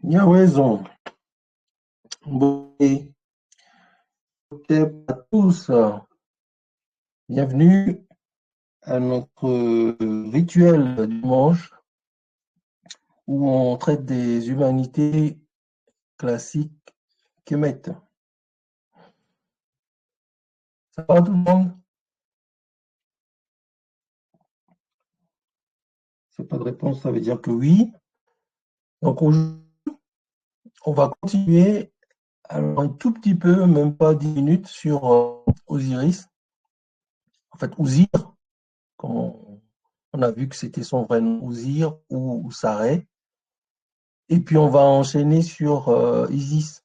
Bien raison. Bon, et à tous, bienvenue à notre rituel du dimanche où on traite des humanités classiques qu'émettent. Ça va tout le monde? C'est pas de réponse, ça veut dire que oui. Donc aujourd'hui, on va continuer alors un tout petit peu, même pas 10 minutes, sur Osiris. En fait, Osir, comme on a vu que c'était son vrai nom, Osir ou Saré. Et puis on va enchaîner sur Isis.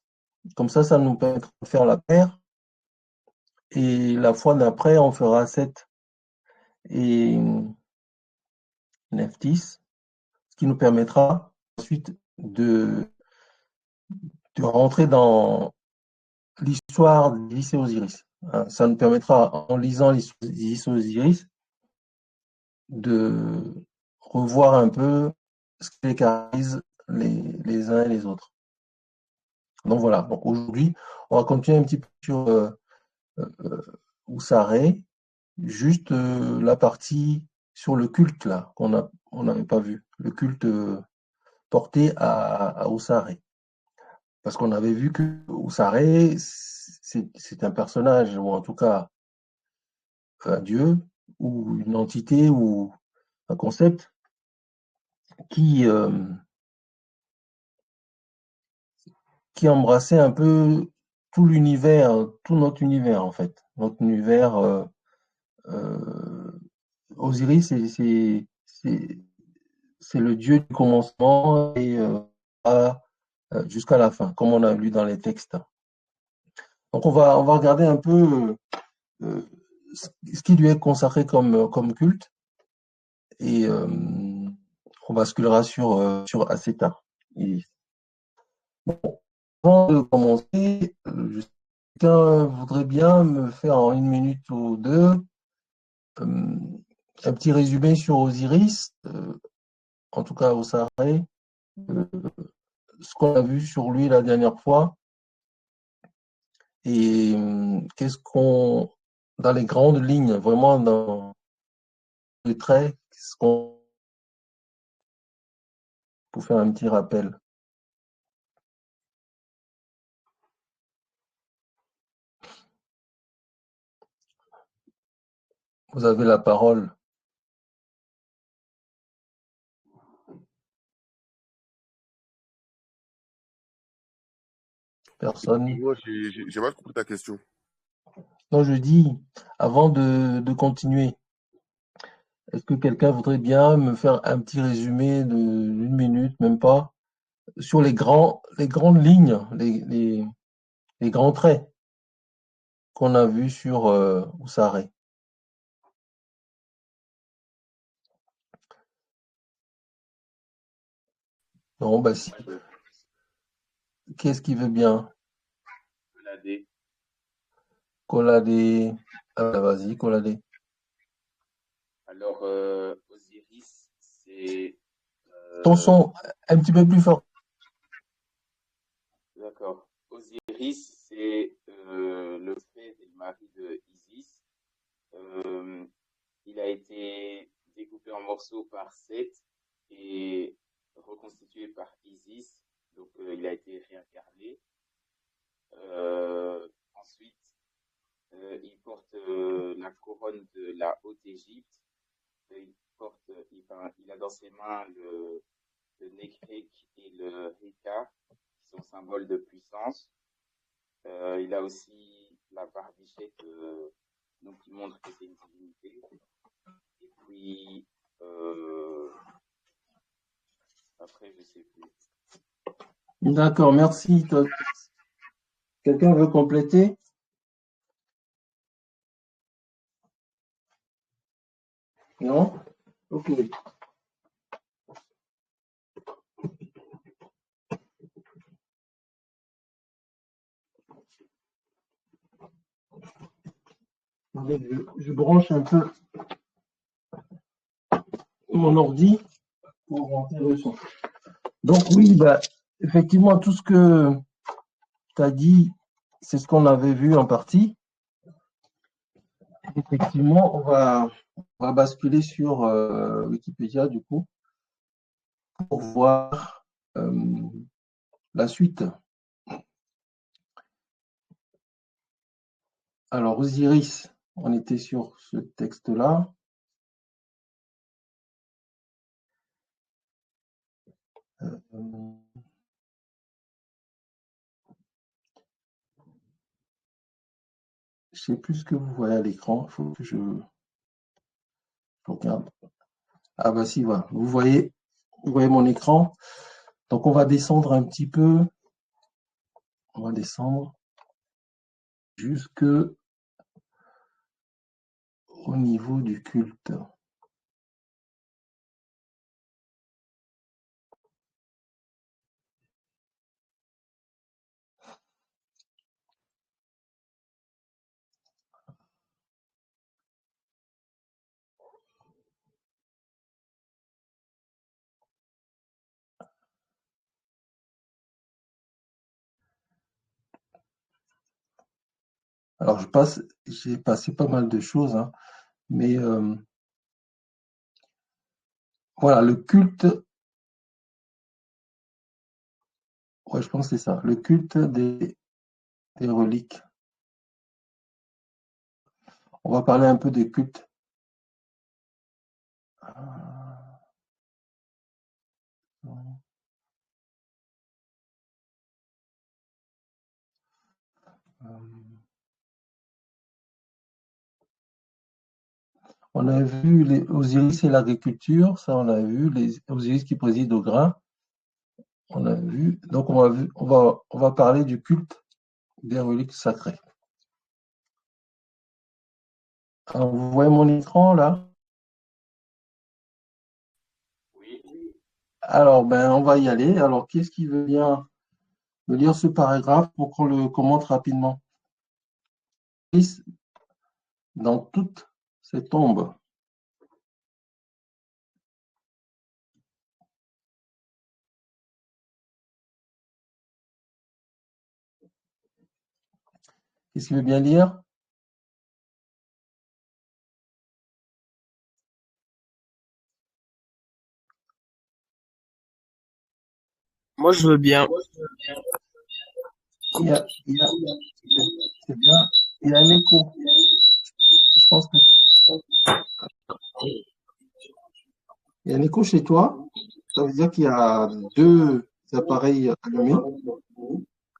Comme ça nous permettra de faire la paire. Et la fois d'après, on fera 7 et Nephthys, ce qui nous permettra ensuite de rentrer dans l'histoire d'Isis et Osiris. Ça nous permettra, en lisant l'Isis et Osiris, de revoir un peu ce qui les caractérise les uns et les autres. Donc voilà, donc aujourd'hui, on va continuer un petit peu sur Oussaré, juste la partie sur le culte là on n'avait pas vu, le culte porté à Oussaré. Parce qu'on avait vu que Oussaré, c'est un personnage, ou en tout cas un dieu, ou une entité, ou un concept qui, euh, qui embrassait un peu tout l'univers, tout notre univers en fait. Notre univers, Osiris, c'est le dieu du commencement et jusqu'à la fin, comme on a lu dans les textes. Donc on va regarder un peu euh, ce qui lui est consacré comme culte et on basculera sur Aceta. Et avant de commencer, quelqu'un voudrait bien me faire en une minute ou deux un petit résumé sur Osiris, en tout cas Osaré, euh, ce qu'on a vu sur lui la dernière fois et qu'est-ce qu'on, dans les grandes lignes, vraiment dans les traits, qu'est-ce qu'on, pour faire un petit rappel. Vous avez la parole, personne. Excuse-moi, j'ai mal compris ta question. Non, je dis, avant de continuer, est-ce que quelqu'un voudrait bien me faire un petit résumé d'une minute, même pas, sur les grandes lignes, les grands traits qu'on a vus sur Oussaré. Non, bah si. Qu'est-ce qui veut bien? Coladé. Collader. Ah, bah, vas-y, collader. Alors, Osiris, c'est... Ton son un petit peu plus fort. D'accord. Osiris, c'est le frère et le mari de Isis. Euh, il a été découpé en morceaux par Seth et reconstitué par Isis. Donc, il a été réincarné. Ensuite, il porte la couronne de la Haute-Égypte. Il a dans ses mains le Nekrek et le Rika, qui sont symboles de puissance. Il a aussi la barbichette, donc qui montre que c'est une divinité. Et puis, après, je sais plus. D'accord, merci. Quelqu'un veut compléter? Non? Ok. Je branche un peu mon ordi pour monter le son. Donc oui, bah, effectivement, tout ce que tu as dit, c'est ce qu'on avait vu en partie. Effectivement, on va basculer sur Wikipédia, du coup, pour voir la suite. Alors, Osiris, on était sur ce texte-là. Je ne sais plus ce que vous voyez à l'écran. Il faut que je regarde. Ah bah si, voilà. Vous voyez mon écran. Donc, on va descendre un petit peu. On va descendre jusque au niveau du culte. Alors, j'ai passé pas mal de choses, hein, mais voilà, le culte, ouais, je pense que c'est ça, le culte des reliques. On va parler un peu des cultes. On a vu les Osiris et l'agriculture, ça on a vu, les Osiris qui président au grain, on a vu. Donc on va parler du culte des reliques sacrées. Alors, vous voyez mon écran là? Oui. Alors ben on va y aller. Alors qui est-ce qui veut bien me lire ce paragraphe pour qu'on le commente rapidement? Dans toutes ces tombes. Qu'est-ce qu'il veut bien lire? Moi, je veux bien. Il y a, il y a- c'est bien. Il y a un écho. Je pense que il y a un écho chez toi. Ça veut dire qu'il y a deux appareils allumés.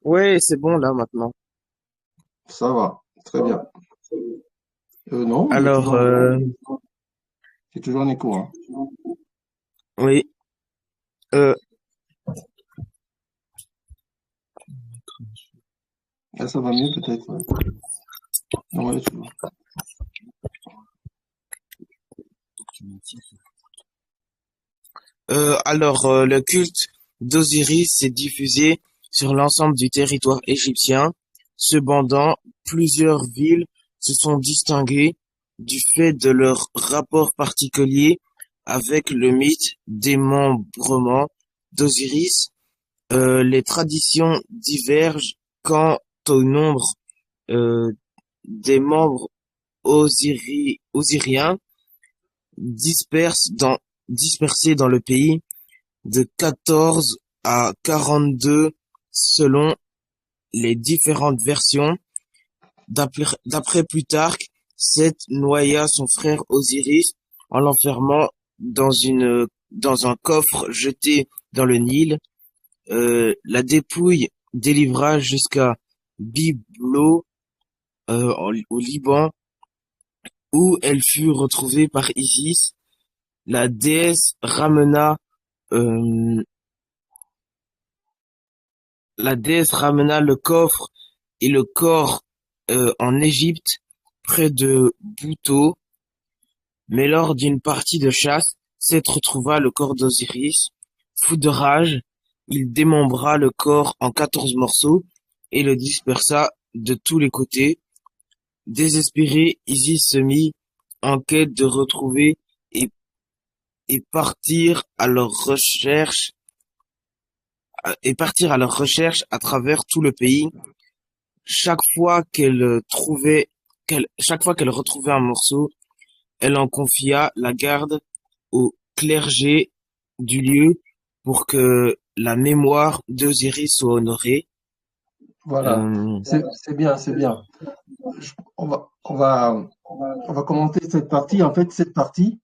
Ouais, c'est bon là maintenant. Ça va, très bien. Non, il y a Alors, toujours, c'est toujours un écho, hein. oui. Euh, Là, ça va mieux peut-être. Ouais. Non, ouais, toujours. le culte d'Osiris s'est diffusé sur l'ensemble du territoire égyptien. Cependant, plusieurs villes se sont distinguées du fait de leur rapport particulier avec le mythe démembrement d'Osiris. Les traditions divergent quant au nombre euh, des membres osiriens dispersés dispersés dans le pays, de 14 à 42 selon les différentes versions. D'après Plutarque, Seth noya son frère Osiris en l'enfermant dans un coffre jeté dans le Nil. La dépouille délivra jusqu'à Byblos au Liban, où elle fut retrouvée par Isis. La déesse euh, ramena le coffre et le corps en Égypte, près de Bouto, mais lors d'une partie de chasse, Seth retrouva le corps d'Osiris. Fou de rage, il démembra le corps en 14 morceaux et le dispersa de tous les côtés. Désespéré, Isis se mit en quête de retrouver et partir à leur recherche et partir à leur recherche à travers tout le pays. Chaque fois qu'elle retrouvait un morceau, elle en confia la garde au clergé du lieu pour que la mémoire d'Osiris soit honorée. Voilà, c'est bien, c'est bien. On va commenter cette partie. En fait, cette partie,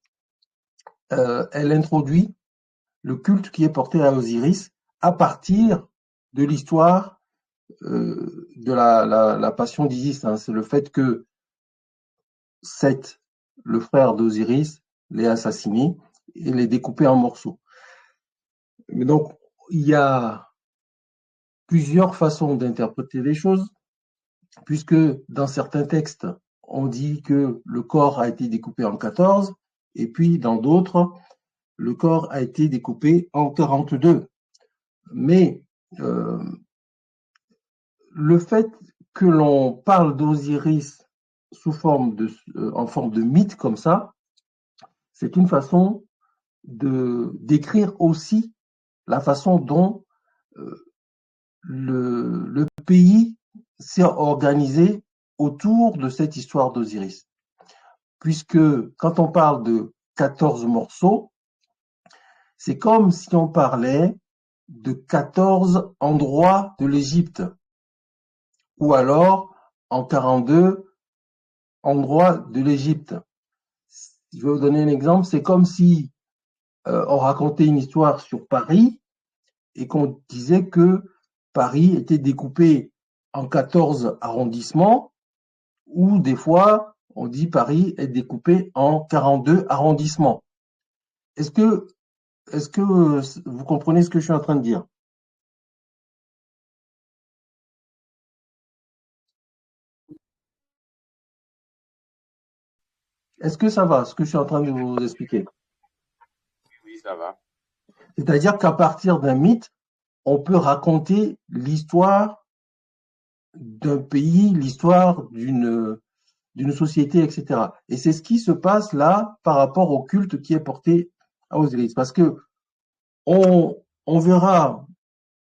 elle introduit le culte qui est porté à Osiris à partir de l'histoire de la passion d'Isis. Hein. C'est le fait que Seth, le frère d'Osiris, l'ait assassiné et l'ait découpé en morceaux. Mais donc, il y a plusieurs façons d'interpréter les choses, puisque dans certains textes, on dit que le corps a été découpé en 14, et puis dans d'autres, le corps a été découpé en 42. Mais le fait que l'on parle d'Osiris en forme de mythe comme ça, c'est une façon de décrire aussi la façon dont le pays s'est organisé autour de cette histoire d'Osiris. Puisque quand on parle de 14 morceaux, c'est comme si on parlait de 14 endroits de l'Égypte, ou alors en 42 endroits de l'Égypte. Je vais vous donner un exemple, c'est comme si on racontait une histoire sur Paris et qu'on disait que Paris était découpé en 14 arrondissements, ou des fois, on dit Paris est découpé en 42 arrondissements. Est-ce que vous comprenez ce que je suis en train de dire? Est-ce que ça va, ce que je suis en train de vous expliquer? Oui, ça va. C'est-à-dire qu'à partir d'un mythe, on peut raconter l'histoire d'un pays, l'histoire d'une société, etc. Et c'est ce qui se passe là par rapport au culte qui est porté à Osiris. Parce que on verra,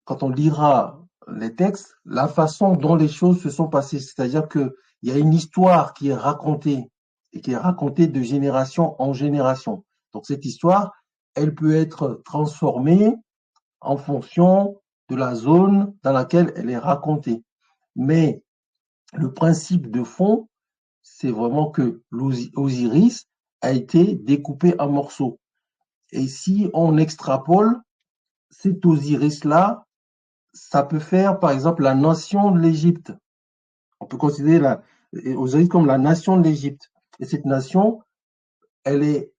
quand on lira les textes, la façon dont les choses se sont passées. C'est-à-dire qu'il y a une histoire qui est racontée et qui est racontée de génération en génération. Donc cette histoire, elle peut être transformée en fonction de la zone dans laquelle elle est racontée. Mais le principe de fond, c'est vraiment que l'Osiris a été découpé en morceaux. Et si on extrapole, cet Osiris-là, ça peut faire, par exemple, la nation de l'Égypte. On peut considérer Osiris comme la nation de l'Égypte. Et cette nation, elle est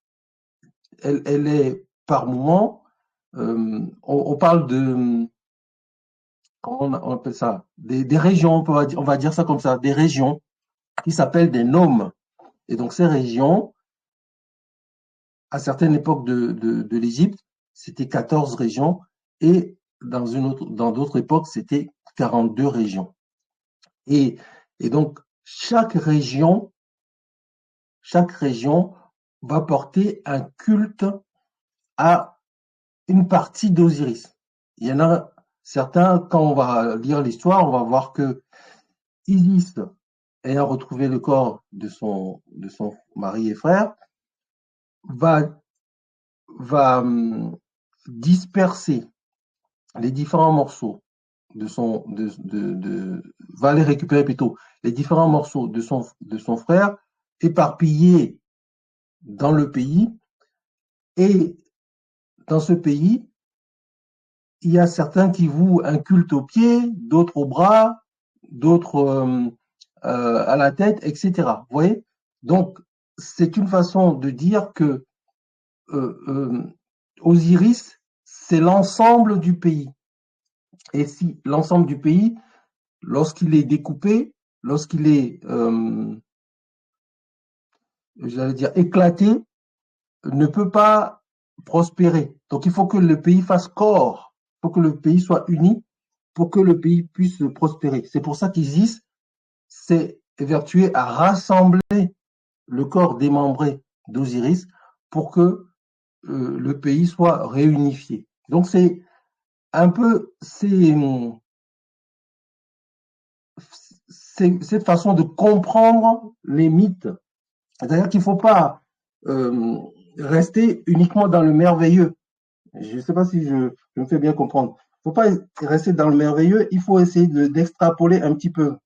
par moment, on parle de, comment on appelle ça, des régions, on va dire ça comme ça, des régions qui s'appellent des nomes. Et donc ces régions, à certaines époques de l'Égypte, c'était 14 régions, et dans d'autres époques, c'était 42 régions. Et donc, chaque région va porter un culte à une partie d'Osiris. Il y en a certains, quand on va lire l'histoire, on va voir que Isis, ayant retrouvé le corps de son mari et frère, va disperser les différents morceaux va les récupérer plutôt, les différents morceaux de son frère éparpillés dans le pays. Et dans ce pays, il y a certains qui vouent un culte aux pieds, d'autres aux bras, d'autres à la tête, etc. Vous voyez? Donc, c'est une façon de dire que Osiris, c'est l'ensemble du pays. Et si l'ensemble du pays, lorsqu'il est découpé, lorsqu'il est, j'allais dire, éclaté, ne peut pas prospérer. Donc il faut que le pays fasse corps, il faut que le pays soit uni pour que le pays puisse prospérer. C'est pour ça qu'Isis s'est évertué à rassembler le corps démembré d'Osiris pour que le pays soit réunifié. Donc c'est un peu cette façon de comprendre les mythes. C'est-à-dire qu'il ne faut pas rester uniquement dans le merveilleux. Je ne sais pas si je me fais bien comprendre. Il ne faut pas rester dans le merveilleux, il faut essayer d'extrapoler un petit peu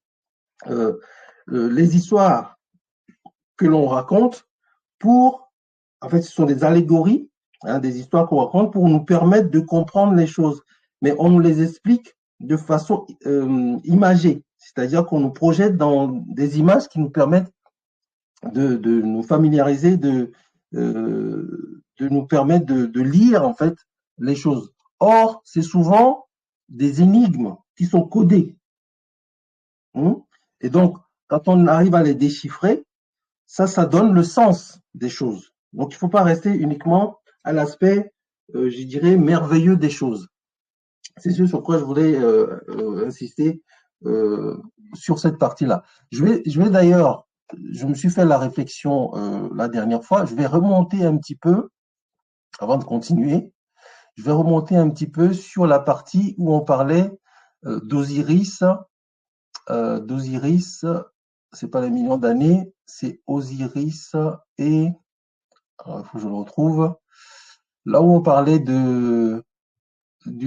les histoires que l'on raconte en fait, ce sont des allégories, des histoires qu'on raconte pour nous permettre de comprendre les choses. Mais on nous les explique de façon imagée, c'est-à-dire qu'on nous projette dans des images qui nous permettent de nous familiariser, de nous permettre de lire en fait les choses. Or, c'est souvent des énigmes qui sont codées. Et donc, quand on arrive à les déchiffrer, ça donne le sens des choses. Donc, il ne faut pas rester uniquement à l'aspect, je dirais, merveilleux des choses. C'est ce sur quoi je voulais insister sur cette partie-là. Je vais d'ailleurs, je me suis fait la réflexion la dernière fois, je vais remonter un petit peu, avant de continuer, je vais remonter un petit peu sur la partie où on parlait d'Osiris. D'Osiris, c'est pas les millions d'années, c'est Osiris et... Alors, il faut que je le retrouve. Là où on parlait du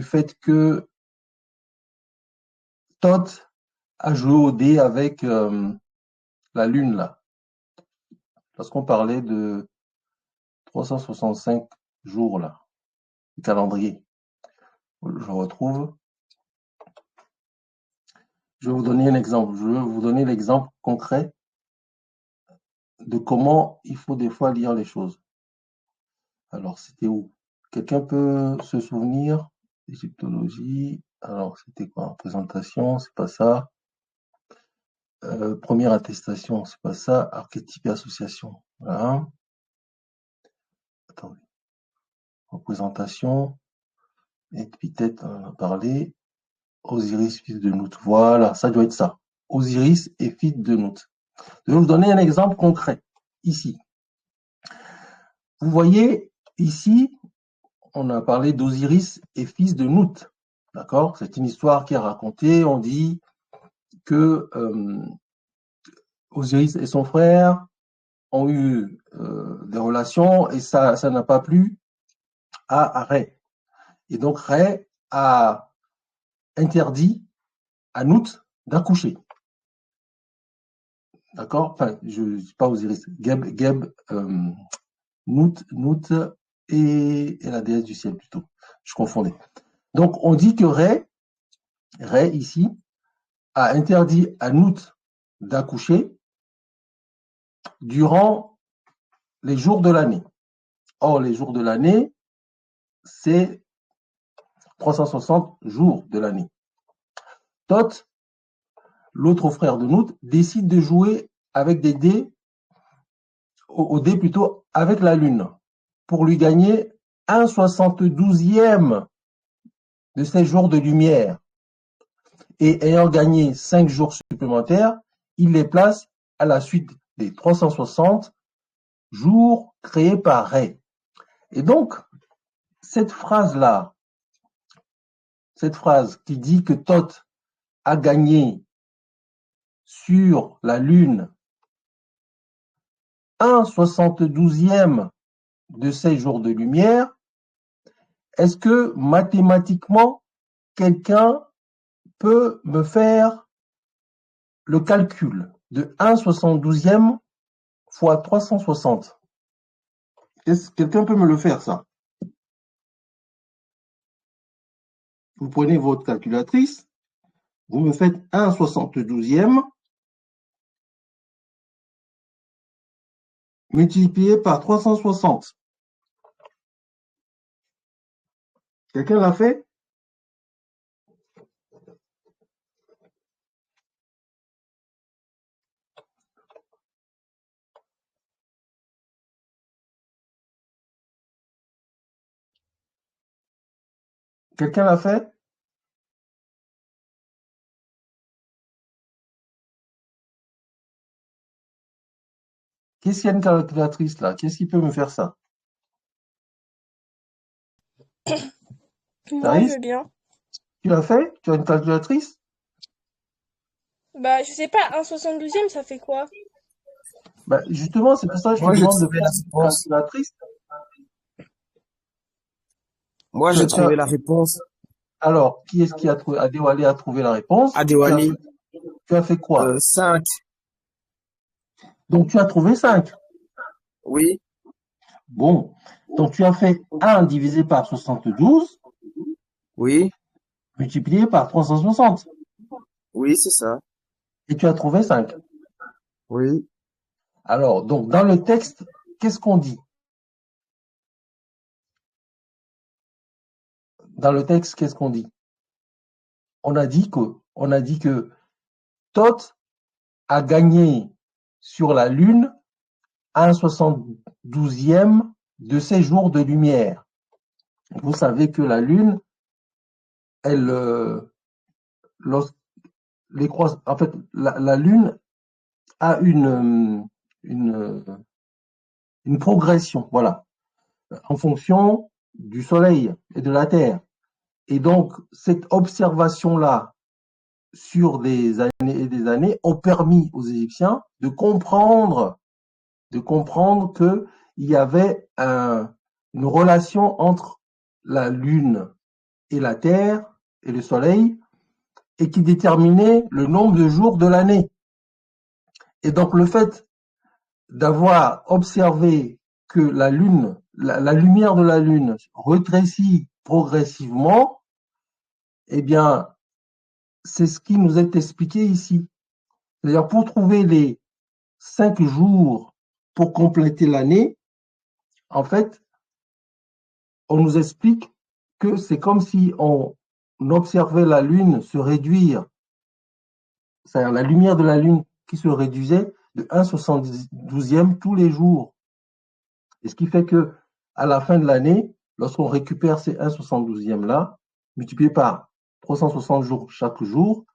fait que Thoth a joué au dé avec la Lune, là. Parce qu'on parlait de 365 jours, là, du calendrier. Je retrouve. Je vais vous donner un exemple. Je vais vous donner l'exemple concret de comment il faut des fois lire les choses. Alors, c'était où? Quelqu'un peut se souvenir? Égyptologie. Alors, c'était quoi? Présentation, c'est pas ça. Première attestation, c'est pas ça. Archétype et association. Voilà. Attendez. Représentation. Épithète, on en a parlé. Osiris, fils de Nout. Voilà, ça doit être ça. Osiris et fils de Nout. Je vais vous donner un exemple concret. Ici. Vous voyez, ici, on a parlé d'Osiris et fils de Nout. D'accord? C'est une histoire qui est racontée. On dit que Osiris et son frère ont eu des relations et ça n'a pas plu à Ré. Et donc Ré a interdit à Nout d'accoucher. D'accord? Enfin, je ne dis pas Osiris. Geb, Nout et la déesse du ciel plutôt. Je confondais. Donc on dit que Ré ici, a interdit à Nout d'accoucher durant les jours de l'année. Or, les jours de l'année, c'est 360 jours de l'année. Thoth, l'autre frère de Nout, décide de jouer avec des dés, au dé plutôt, avec la lune, pour lui gagner 1/72e de ses jours de lumière. Et ayant gagné 5 jours supplémentaires, il les place à la suite des 360 jours créés par Ré. Et donc, cette phrase-là, cette phrase qui dit que Thoth a gagné sur la Lune 1/72e de ses jours de lumière, est-ce que mathématiquement, quelqu'un peut me faire le calcul de 1/72e fois 360? Est-ce que quelqu'un peut me le faire, ça? Vous prenez votre calculatrice, vous me faites 1/72e multiplié par 360. Quelqu'un l'a fait? Quelqu'un l'a fait? Qu'est-ce qu'il y a une calculatrice là? Qu'est-ce qui peut me faire ça? Moi, je Thaïs? veux bien. Tu l'as fait? Tu as une calculatrice? Bah, je sais pas, un 72e, ça fait quoi? Ben, justement, c'est pour ça que je te Moi, j'ai demande de trouvé faire la une réponse. calculatrice. Moi, Tu j'ai as, tu trouvé as- la réponse. alors, qui est-ce qui a trouvé? Adéwalé a trouvé la réponse. Adéwali, Tu as fait quoi? 5. Donc, tu as trouvé 5. Oui, Bon. Donc, tu as fait 1 divisé par 72 oui, multiplié par 360. oui, c'est ça. Et tu as trouvé 5. Oui. Alors, donc, dans le texte, qu'est-ce qu'on dit? Dans le texte, qu'est-ce qu'on dit? On a dit que Thoth a gagné sur la Lune 1/72e de ses jours de lumière. Vous savez que la Lune, elle, en fait, la Lune a une, une progression, voilà, en fonction du Soleil et de la Terre. Et donc, cette observation-là, sur des années et des années, ont permis aux Égyptiens de comprendre qu'il y avait une relation entre la Lune et la Terre et le Soleil, et qui déterminait le nombre de jours de l'année. Et donc le fait d'avoir observé que la Lune, la lumière de la Lune rétrécit progressivement, eh bien, c'est ce qui nous est expliqué ici. C'est-à-dire, pour trouver les 5 jours pour compléter l'année, en fait, on nous explique que c'est comme si on observait la Lune se réduire, c'est-à-dire la lumière de la Lune qui se réduisait de 1/72e tous les jours. Et ce qui fait que à la fin de l'année, lorsqu'on récupère ces 1/72e là, multiplié par 360 jours chaque jour,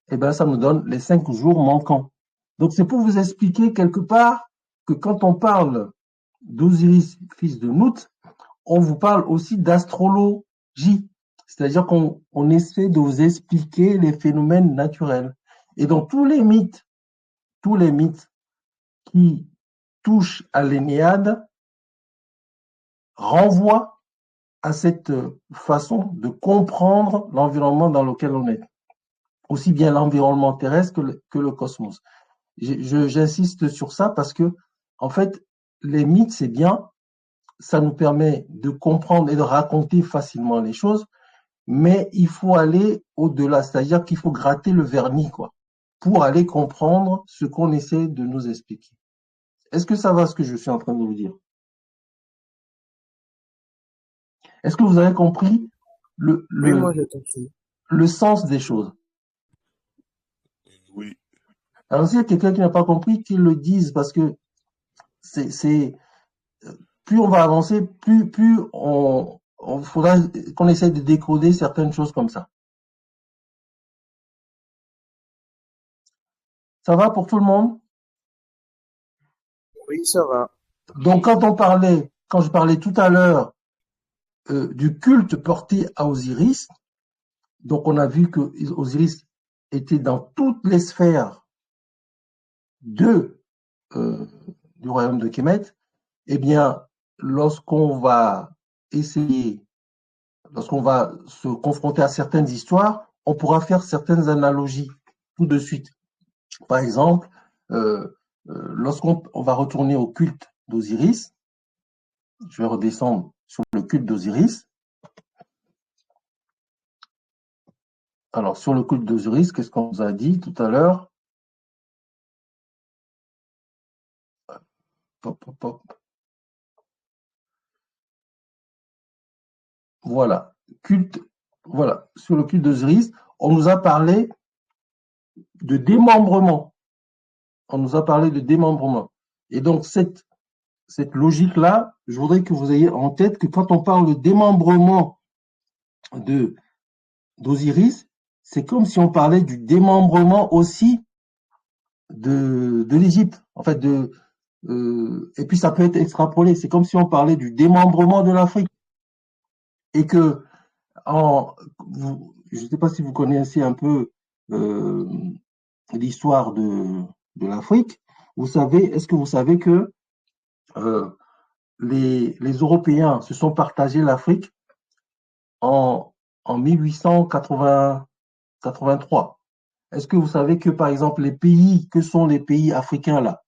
eh ben, ça nous donne les 5 jours manquants. Donc, c'est pour vous expliquer quelque part que quand on parle d'Osiris, fils de Nout, on vous parle aussi d'astrologie. C'est-à-dire qu'on essaie de vous expliquer les phénomènes naturels. Et donc, tous les mythes qui touchent à l'Énéade renvoient à cette façon de comprendre l'environnement dans lequel on est. Aussi bien l'environnement terrestre que le cosmos. J'insiste sur ça parce que, en fait, les mythes, c'est bien, ça nous permet de comprendre et de raconter facilement les choses, mais il faut aller au-delà, c'est-à-dire qu'il faut gratter le vernis, quoi, pour aller comprendre ce qu'on essaie de nous expliquer. Est-ce que ça va ce que je suis en train de vous dire? Est-ce que vous avez compris le, Oui, moi, le, j'ai compris. le sens des choses? Oui. Alors, s'il y a quelqu'un qui n'a pas compris, qu'il le dise, parce que plus on va avancer, plus on faudra qu'on essaye de décoder certaines choses comme ça. Ça va pour tout le monde? Oui, ça va. Donc, quand je parlais tout à l'heure du culte porté à Osiris, donc on a vu que Osiris était dans toutes les sphères de du royaume de Kemet. Eh bien, lorsqu'on va se confronter à certaines histoires, on pourra faire certaines analogies tout de suite. Par exemple, lorsqu'on va retourner au culte d'Osiris, je vais redescendre sur le culte d'Osiris. Alors, sur le culte d'Osiris, qu'est-ce qu'on vous a dit tout à l'heure? Voilà. Voilà. Sur le culte d'Osiris, on nous a parlé de démembrement. On nous a parlé de démembrement. Et donc, cette logique-là, je voudrais que vous ayez en tête que quand on parle de démembrement d'Osiris, c'est comme si on parlait du démembrement aussi de l'Égypte. En fait, et puis ça peut être extrapolé. C'est comme si on parlait du démembrement de l'Afrique. Et que je ne sais pas si vous connaissez un peu euh, l'histoire de l'Afrique. Est-ce que vous savez que euh, les Européens se sont partagés l'Afrique en, en 1883? Est-ce que vous savez que, par exemple, que sont les pays africains là,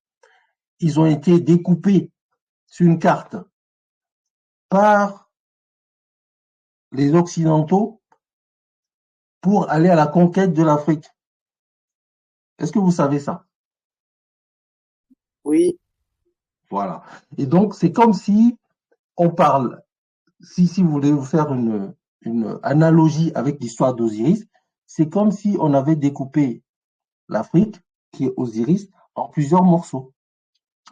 ils ont été découpés sur une carte par les Occidentaux pour aller à la conquête de l'Afrique? Est-ce que vous savez ça? Oui, Voilà. Et donc, c'est comme si on parle, si vous voulez vous faire une analogie avec l'histoire d'Osiris, c'est comme si on avait découpé l'Afrique, qui est Osiris, en plusieurs morceaux.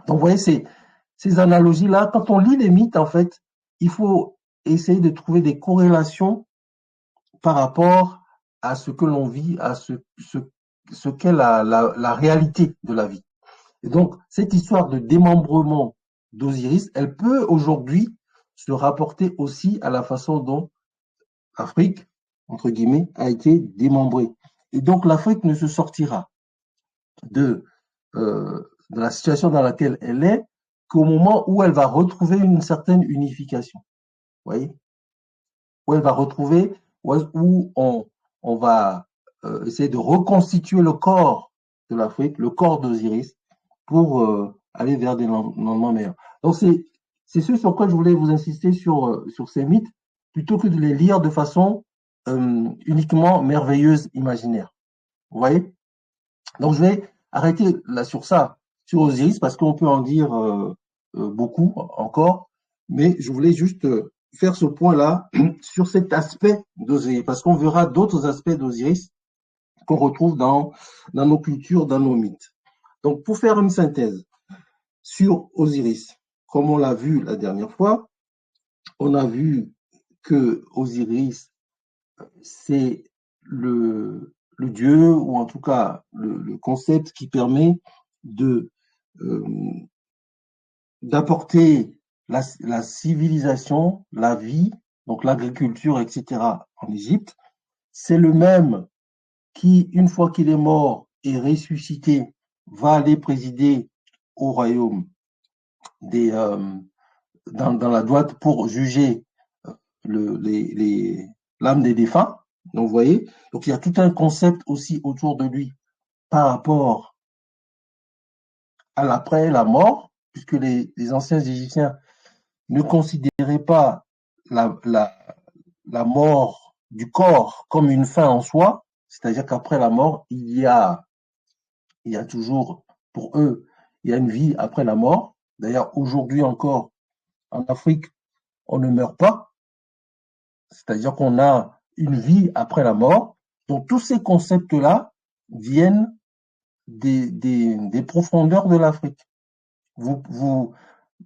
Donc, vous voyez, ces analogies-là, quand on lit les mythes, en fait, il faut essayer de trouver des corrélations par rapport à ce que l'on vit, à ce qu'est la réalité de la vie. Et donc, cette histoire de démembrement d'Osiris, elle peut aujourd'hui se rapporter aussi à la façon dont l'Afrique, entre guillemets, a été démembrée. Et donc, l'Afrique ne se sortira de, de la situation dans laquelle elle est qu'au moment où elle va retrouver une certaine unification. Vous voyez? Où elle va retrouver, où on va essayer de reconstituer le corps de l'Afrique, le corps d'Osiris, pour aller vers des lendemains meilleurs. Donc, c'est ce sur quoi je voulais vous insister sur ces mythes, plutôt que de les lire de façon uniquement merveilleuse, imaginaire. Vous voyez? Donc, je vais arrêter là sur ça, sur Osiris, parce qu'on peut en dire beaucoup encore, mais je voulais juste faire ce point-là sur cet aspect d'Osiris, parce qu'on verra d'autres aspects d'Osiris qu'on retrouve dans nos cultures, dans nos mythes. Donc, pour faire une synthèse sur Osiris, comme on l'a vu la dernière fois, on a vu que Osiris, c'est le dieu, ou en tout cas le concept qui permet d'apporter la civilisation, la vie, donc l'agriculture, etc. en Égypte. C'est le même qui, une fois qu'il est mort et ressuscité, va aller présider au royaume dans la droite pour juger l'âme des défunts. Donc, vous voyez, donc il y a tout un concept aussi autour de lui par rapport à l'après, la mort, puisque les anciens Égyptiens ne considéraient pas la mort du corps comme une fin en soi, c'est-à-dire qu'après la mort, il y a toujours, pour eux, il y a une vie après la mort. D'ailleurs, aujourd'hui encore, en Afrique, on ne meurt pas, c'est-à-dire qu'on a une vie après la mort. Donc, tous ces concepts-là viennent des profondeurs de l'Afrique. Vous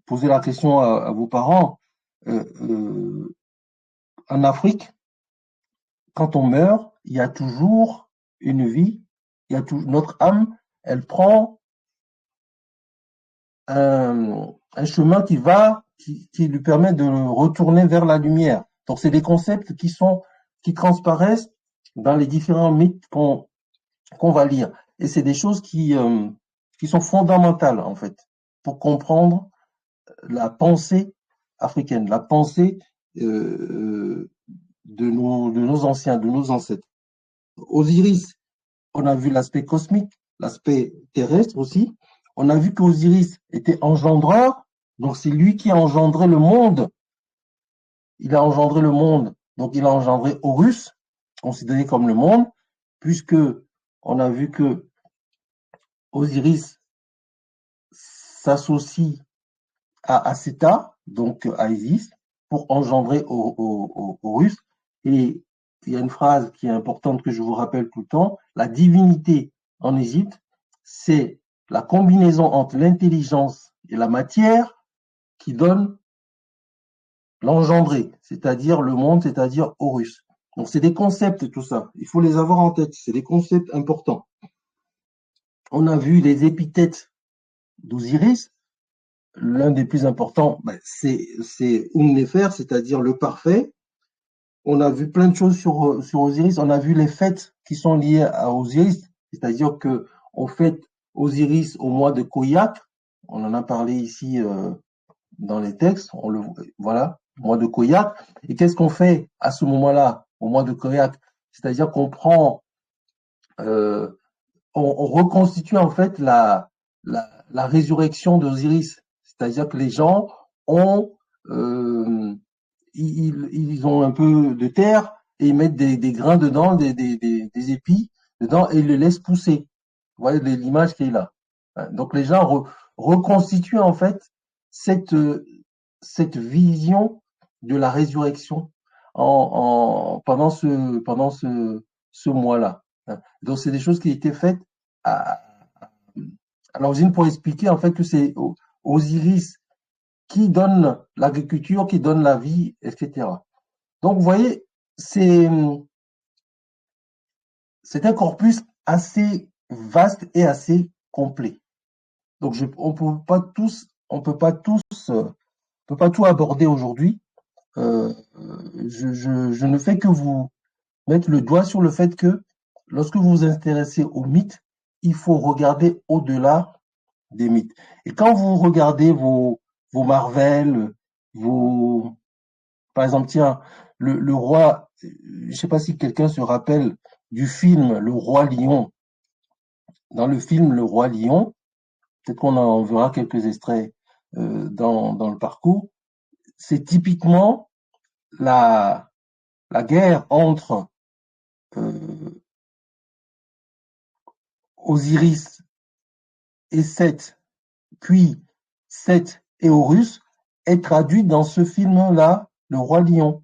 posez la question à vos parents. En Afrique, quand on meurt, il y a toujours une vie, notre âme, elle prend un chemin qui lui permet de retourner vers la lumière. Donc, c'est des concepts qui transparaissent dans les différents mythes qu'on va lire. Et c'est des choses qui sont fondamentales, en fait, pour comprendre la pensée africaine, la pensée de nos anciens, de nos ancêtres. Osiris, on a vu l'aspect cosmique, l'aspect terrestre aussi. On a vu qu'Osiris était engendreur, donc c'est lui qui a engendré le monde. Il a engendré le monde, donc il a engendré Horus, considéré comme le monde, puisque on a vu que Osiris s'associe à Séta, donc à Isis, pour engendrer Horus. Et il y a une phrase qui est importante que je vous rappelle tout le temps, la divinité en Égypte, c'est la combinaison entre l'intelligence et la matière qui donne l'engendré, c'est-à-dire le monde, c'est-à-dire Horus. Donc c'est des concepts tout ça, il faut les avoir en tête, c'est des concepts importants. On a vu les épithètes d'Osiris, l'un des plus importants, c'est Nefer, c'est-à-dire le parfait. on a vu plein de choses sur Osiris. On a vu les fêtes qui sont liées à Osiris, c'est-à-dire que on fête Osiris au mois de Koyak. On en a parlé ici dans les textes. Voilà, mois de Koyak. Et qu'est-ce qu'on fait à ce moment-là, au mois de Koyak? C'est-à-dire qu'on prend, on reconstitue en fait la résurrection d'Osiris. C'est-à-dire que les gens ont ils ont un peu de terre et ils mettent des grains dedans, des épis dedans et ils le laissent pousser. Vous voyez l'image qui est là. Donc les gens reconstituent en fait cette vision de la résurrection pendant ce mois-là. Donc c'est des choses qui étaient faites à, à l'origine pour expliquer en fait que c'est Osiris qui donne l'agriculture, qui donne la vie, etc. Donc, vous voyez, c'est un corpus assez vaste et assez complet. Donc, on peut pas tout aborder aujourd'hui. Je ne fais que vous mettre le doigt sur le fait que lorsque vous vous intéressez aux mythes, il faut regarder au-delà des mythes. Et quand vous regardez vos Marvel, par exemple, tiens, le roi, je ne sais pas si quelqu'un se rappelle du film Le Roi Lion. Dans le film Le Roi Lion, peut-être qu'on en verra quelques extraits dans le parcours, c'est typiquement la guerre entre Osiris et Seth, puis Seth et Horus, est traduite dans ce film-là, Le Roi Lion.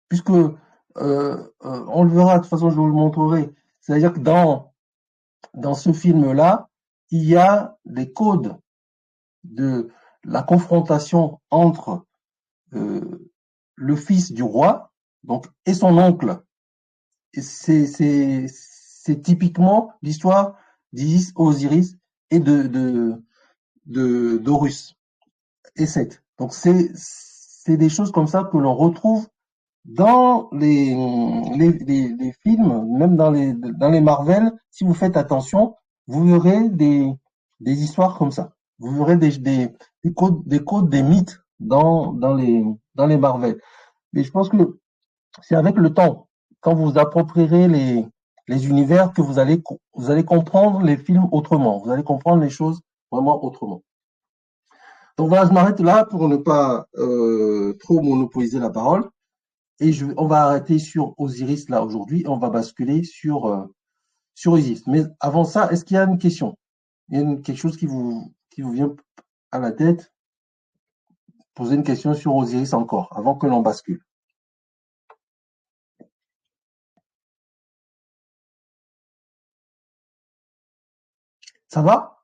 Puisque on le verra, de toute façon je vous le montrerai. C'est-à-dire que dans ce film-là, il y a les codes de la confrontation entre le fils du roi donc, et son oncle. Et c'est typiquement l'histoire d'Isis, Osiris et d'Horus et Seth. Donc c'est des choses comme ça que l'on retrouve dans les films, même dans les Marvel. Si vous faites attention, vous verrez des histoires comme ça. Vous verrez des codes, des mythes dans les Marvel. Mais je pense que c'est avec le temps, quand vous approprierez les univers, que vous allez comprendre les films autrement. Vous allez comprendre les choses vraiment autrement. Donc voilà, je m'arrête là pour ne pas trop monopoliser la parole. Et on va arrêter sur Osiris là aujourd'hui et on va basculer sur Isis. Mais avant ça, est-ce qu'il y a une question? Il y a quelque chose qui vous vient à la tête? Poser une question sur Osiris encore, avant que l'on bascule. Ça va?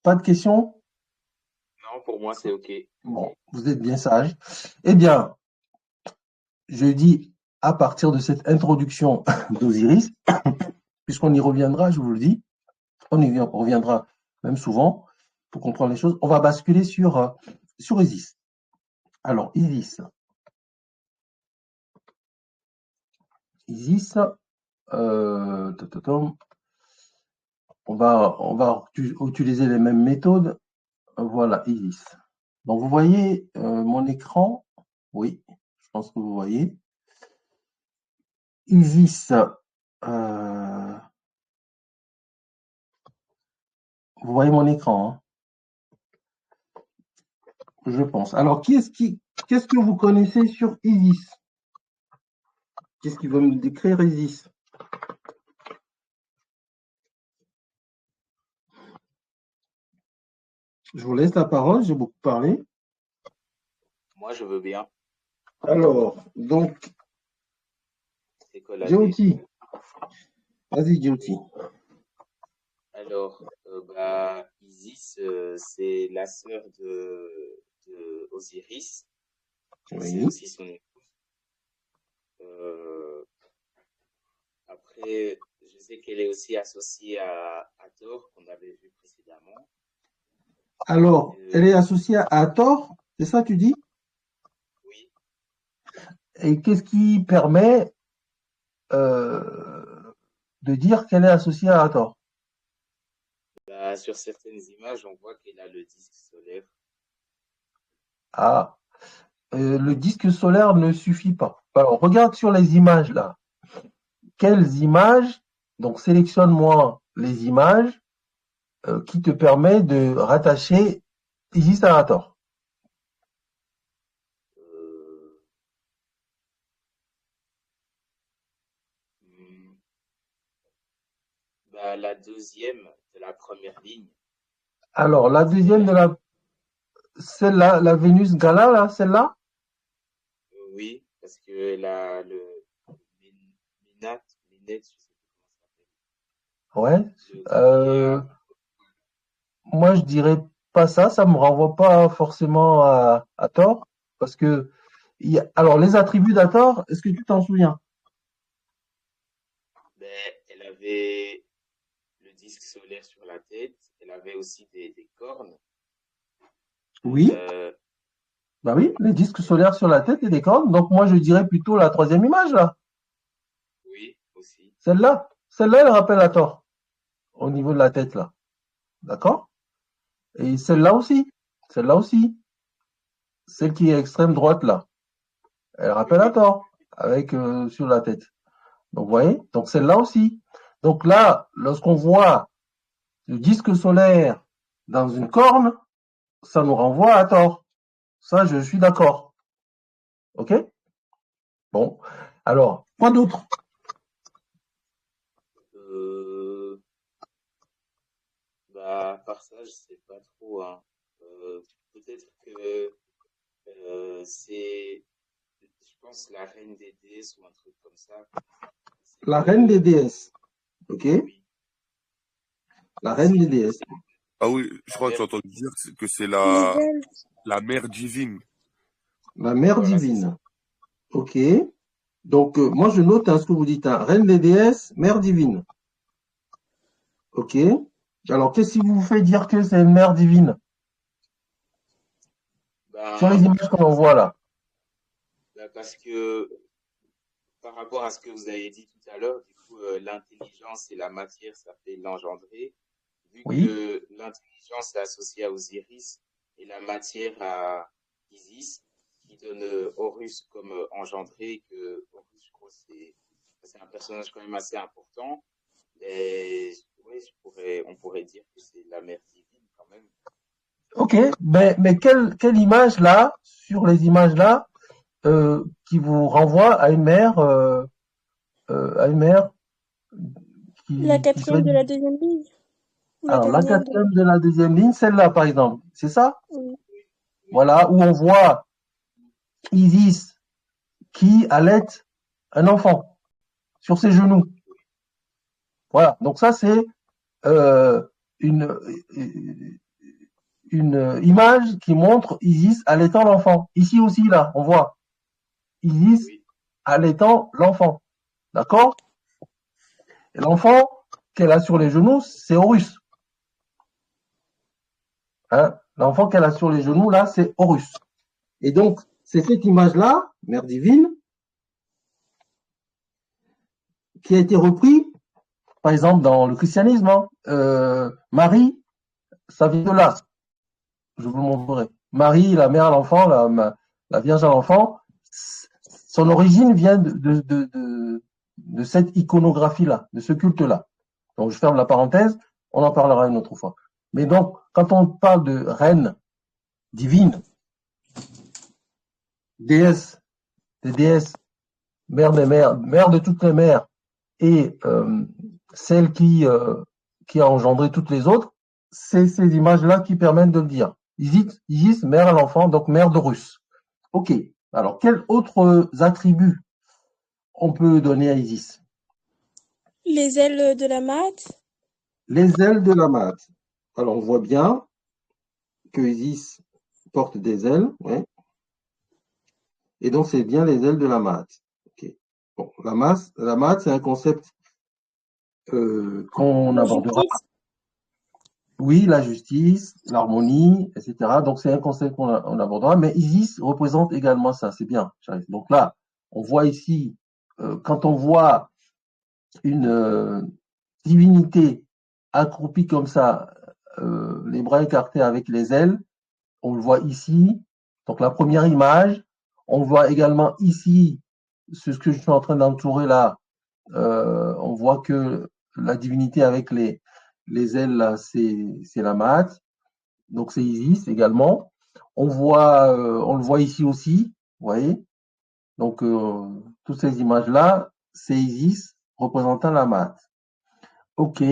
Pas de questions? Non, pour moi, c'est OK. Bon, vous êtes bien sage. Eh bien, je dis à partir de cette introduction d'Osiris, puisqu'on y reviendra, je vous le dis, on y reviendra même souvent pour comprendre les choses, on va basculer sur Isis. Alors, Isis, on va utiliser les mêmes méthodes. Voilà, Isis. Donc, vous voyez mon écran? Oui, je pense que vous voyez. Isis, vous voyez mon écran, hein? Je pense. Alors, qu'est-ce que vous connaissez sur Isis? Qu'est-ce qui va me décrire Isis? Je vous laisse la parole, j'ai beaucoup parlé. Moi, je veux bien. Alors, donc, Djouti. Vas-y, Djouti. Alors, Isis, c'est la sœur de Osiris. Oui. C'est aussi son épouse. Après, je sais qu'elle est aussi associée à Hathor, qu'on avait vu précédemment. Alors, elle est associée à Hathor, c'est ça tu dis? Oui. Et qu'est-ce qui permet de dire qu'elle est associée à Hathor? Bah, sur certaines images, on voit qu'elle a le disque solaire. Ah, le disque solaire ne suffit pas. Alors, regarde sur les images là. Quelles images? Donc, sélectionne-moi les images qui te permettent de rattacher Isis à Hathor. Euh, hmm, Bah, la deuxième de la première ligne, Alors, la deuxième de celle-là, la Vénus Gala, là, celle-là? oui, parce que Minat, Minette, je sais plus comment Ouais. ça s'appelle. Moi, je dirais pas ça. Ça me renvoie pas forcément à Thor, parce que alors les attributs d'Hathor, est-ce que tu t'en souviens? Ben, elle avait le disque solaire sur la tête, elle avait aussi des cornes. Oui. Euh, Bah oui, les disques solaires sur la tête et des cornes. Donc moi, je dirais plutôt la troisième image là, oui, aussi. celle-là. Celle-là, elle rappelle Hathor au niveau de la tête là. D'accord? Et celle-là aussi. Celle-là aussi. Celle qui est extrême droite là. Elle rappelle Oui, Hathor avec sur la tête. Donc vous voyez? Donc celle-là aussi. Donc là, lorsqu'on voit le disque solaire dans une corne, ça nous renvoie à Hathor. Ça, je suis d'accord. OK? Bon. Alors, quoi d'autre? euh, bah, à part ça, je sais pas trop, hein. Peut-être que c'est, je pense, la reine des déesses ou un truc comme ça. C'est La reine des que, déesses. OK? oui, La reine c'est des déesses. Ah oui, je la crois que mère. j'ai entendu dire que c'est Les ailes. la mère divine. La mère Voilà, c'est ça. divine. OK? Donc, moi, je note ce que vous dites. Hein. Reine des déesses, mère divine. OK? Alors, qu'est-ce qui vous fait dire que c'est une mère divine? Sur les Ben, images qu'on voit là. ben, parce que par rapport à ce que vous avez dit tout à l'heure, du coup, l'intelligence et la matière, ça fait l'engendrer. Vu Oui? que l'intelligence est associée à Osiris et la matière à Isis, qui donne Horus comme engendré, et que Horus, je crois, c'est un personnage quand même assez important. Et oui, on pourrait dire que c'est la mère divine quand même. OK. Mais quelle image là, sur les images là, qui vous renvoie à une mère La qui serait. quatrième de la deuxième ligne. Ou la Alors, la dernière quatrième de la deuxième ligne, celle-là, par exemple. C'est ça? Oui. Oui, Voilà, où on voit Isis qui allait un enfant sur ses genoux. Voilà. Donc ça, c'est euh, une, une image qui montre Isis allaitant l'enfant. Ici aussi, là, on voit Isis oui, allaitant l'enfant. D'accord? Et l'enfant qu'elle a sur les genoux, c'est Horus. Hein? L'enfant qu'elle a sur les genoux, là, c'est Horus. Et donc, c'est cette image-là, mère divine, qui a été reprise, par exemple, dans le christianisme. Hein. Marie, ça vient de là. Je vous le montrerai. Marie, la mère à l'enfant, la Vierge à l'enfant, son origine vient de cette iconographie-là, de ce culte-là. Donc, je ferme la parenthèse, on en parlera une autre fois. Mais donc, quand on parle de reine divine, déesse des déesses, mère des mères, mère de toutes les mères, et celle qui a engendré toutes les autres, c'est ces images-là qui permettent de le dire. Isis, mère à l'enfant, donc mère d'Horus. Ok. Alors, quels autres attributs on peut donner à Isis? Les ailes de la mat. Les ailes de la mat. Alors, on voit bien que Isis porte des ailes, ouais. Et donc, c'est bien les ailes de la mat. Ok. Bon, la mat, c'est un concept qu'on La abordera. justice. Oui, la justice, l'harmonie, etc. Donc, c'est un concept qu'on abordera, mais Isis représente également ça, c'est bien. Donc là, On voit ici, quand on voit une divinité accroupie comme ça, les bras écartés avec les ailes, on le voit ici. Donc la première image, on voit également ici, ce que je suis en train d'entourer là, on voit que la divinité avec les ailes, là, c'est la Maat. Donc c'est Isis également. On le voit ici aussi, vous voyez. Donc toutes ces images-là, c'est Isis représentant la Maat. Ok.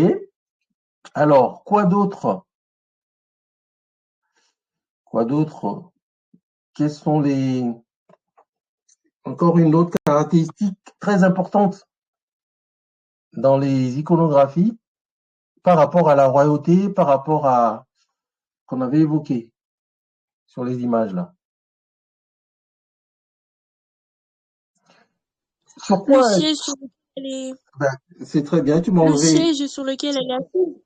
Alors, quoi d'autre? Quoi d'autre? Quelles sont encore une autre caractéristique très importante dans les iconographies par rapport à la royauté, par rapport à qu'on avait évoqué sur les images là. Sur Le quoi? siège sur lequel elle est, Ben, c'est très bien, tu m'as le enlevé siège sur lequel elle est assise.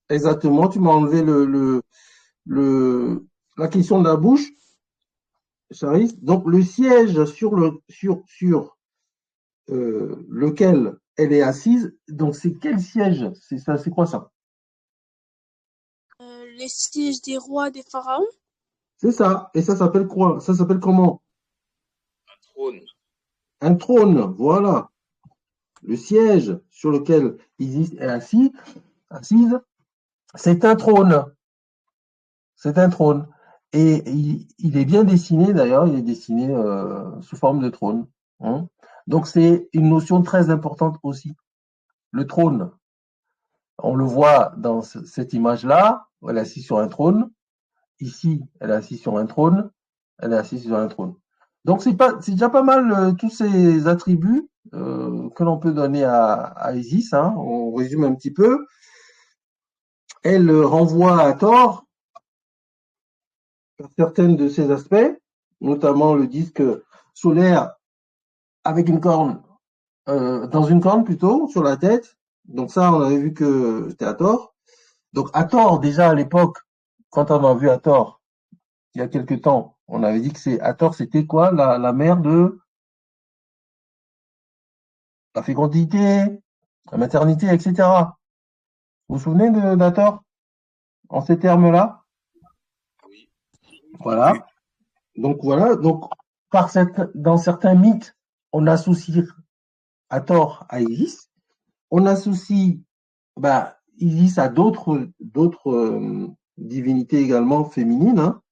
exactement, tu m'as enlevé la question de la bouche, Charis. Donc le siège sur lequel elle est assise, donc c'est quel siège? C'est ça, c'est quoi ça? Les sièges des rois des pharaons. C'est ça. Et ça s'appelle quoi? Ça s'appelle comment? Un trône. Un trône, voilà. Le siège sur lequel Isis est assise, c'est un trône. C'est un trône. Et il est bien dessiné, d'ailleurs, il est dessiné sous forme de trône. Hein. Donc c'est une notion très importante aussi. Le trône, on le voit dans cette image-là, elle est assise sur un trône. Ici, elle est assise sur un trône. Elle est assise sur un trône. Donc c'est déjà pas mal tous ces attributs que l'on peut donner à Isis. Hein. On résume un petit peu. Elle renvoie à Thor certains de ces aspects, notamment le disque solaire avec une corne, dans une corne plutôt, sur la tête. Donc ça, on avait vu que c'était Hathor. Donc Hathor, déjà à l'époque, quand on a vu Hathor, il y a quelque temps, on avait dit que Hathor, c'était quoi? La mère de la fécondité, la maternité, etc. Vous vous souvenez d'Hathor en ces termes-là? Oui. Voilà. Oui. Donc voilà. Donc dans certains mythes, on associe Hathor à Isis. On associe Isis à d'autres divinités également féminines. Hein.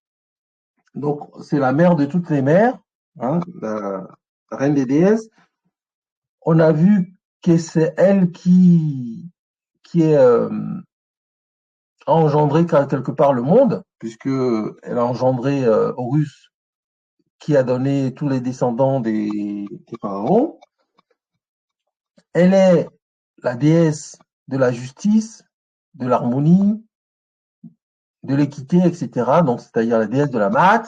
Donc c'est la mère de toutes les mères, hein, la reine des déesses. On a vu que c'est elle qui est a engendré quelque part le monde, puisque elle a engendré Horus, qui a donné tous les descendants des pharaons. Elle est la déesse de la justice, de l'harmonie, de l'équité, etc. Donc, c'est-à-dire la déesse de la Maat,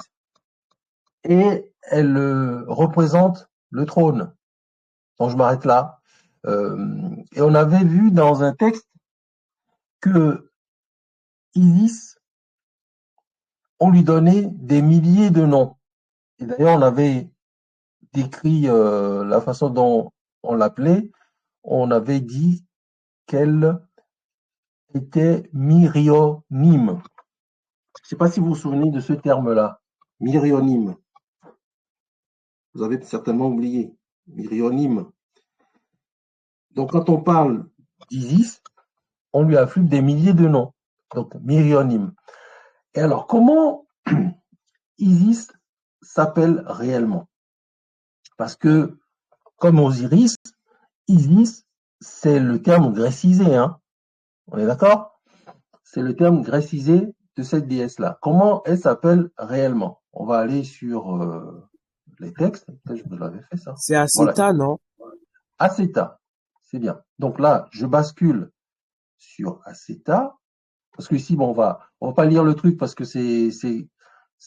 et elle représente le trône. Donc, je m'arrête là. Et on avait vu dans un texte que Isis, on lui donnait des milliers de noms. Et d'ailleurs, on avait décrit la façon dont on l'appelait. On avait dit qu'elle était myrionyme. Je ne sais pas si vous vous souvenez de ce terme-là, myrionyme. Vous avez certainement oublié, myrionyme. Donc, quand on parle d'Isis, on lui afflue des milliers de noms. Donc, myrionyme. Et alors, comment Isis s'appelle réellement? Parce que, comme Osiris, Isis, c'est le terme grécisé. Hein. On est d'accord? C'est le terme grécisé de cette déesse-là. Comment elle s'appelle réellement? On va aller sur les textes. Peut-être que je vous l'avais fait ça. C'est Voilà. Aceta, non? Aceta. C'est bien. Donc là, je bascule sur Aceta. Parce que ici, bon, on va pas lire le truc parce que c'est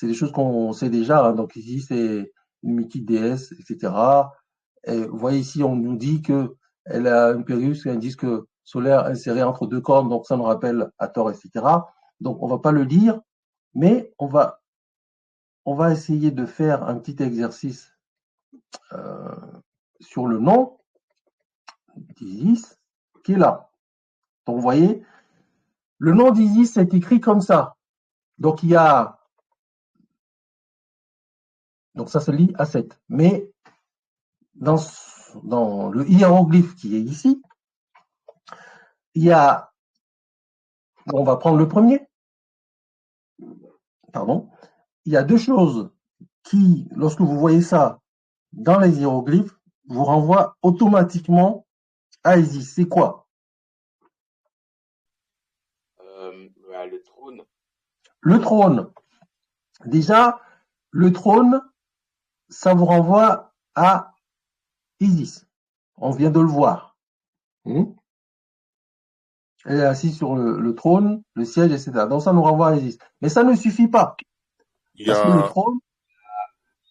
des choses qu'on sait déjà. Hein. Donc ici, c'est une mythique déesse, etc. Et vous voyez ici, on nous dit que elle a une Périus, un disque solaire inséré entre deux cornes, donc ça nous rappelle Hathor, etc. Donc on va pas le lire, mais on va essayer de faire un petit exercice sur le nom d'Isis qui est là. Donc, vous voyez, le nom d'Isis est écrit comme ça. Donc, donc ça se lit A7. Mais dans le hiéroglyphe qui est ici, on va prendre le premier. Pardon. Il y a deux choses qui, lorsque vous voyez ça dans les hiéroglyphes, vous renvoient automatiquement à Isis. C'est quoi? Le trône. Le trône. Déjà, le trône, ça vous renvoie à Isis. On vient de le voir. Elle est assise sur le trône, le siège, etc. Donc ça nous renvoie à Isis. Mais ça ne suffit pas. Il y Parce que le a trône,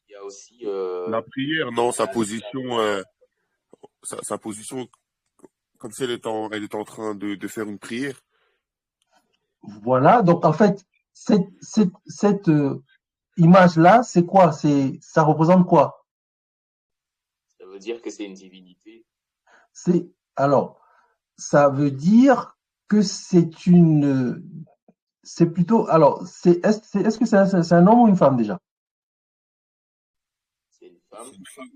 Il y a aussi la prière, non, sa position, sa position, comme si elle est en train de faire une prière. voilà. Donc en fait, cette image-là, c'est quoi? Ça représente quoi? ça veut dire que c'est une divinité. Alors, ça veut dire que c'est plutôt, alors, est-ce que c'est un homme ou une femme déjà? C'est une femme. C'est une femme.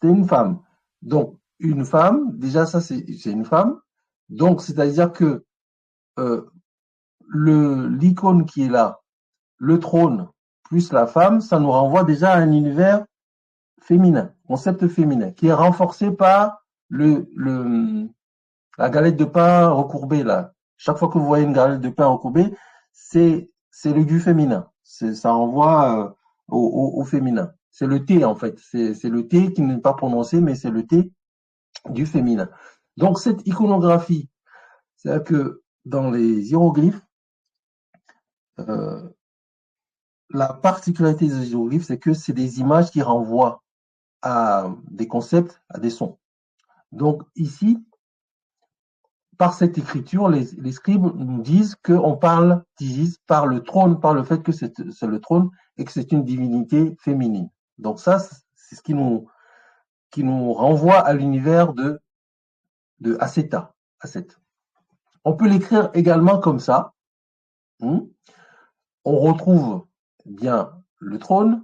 C'est une femme. Donc, une femme, déjà ça c'est une femme. Donc, c'est-à-dire que l'icône qui est là, le trône plus la femme, ça nous renvoie déjà à un univers féminin, concept féminin, qui est renforcé par la galette de pain recourbée là. Chaque fois que vous voyez une galette de pain recourbée, c'est le du féminin. Ça renvoie au féminin. C'est le T en fait. C'est le T qui n'est pas prononcé, mais c'est le T du féminin. Donc cette iconographie, c'est-à-dire que dans les hiéroglyphes, la particularité des hiéroglyphes, c'est que c'est des images qui renvoient à des concepts, à des sons. Donc ici, par cette écriture, les scribes nous disent qu'on parle d'Isis par le trône, par le fait que c'est le trône et que c'est une divinité féminine. Donc ça, c'est ce qui nous renvoie à l'univers de Aceta. On peut l'écrire également comme ça. On retrouve bien le trône.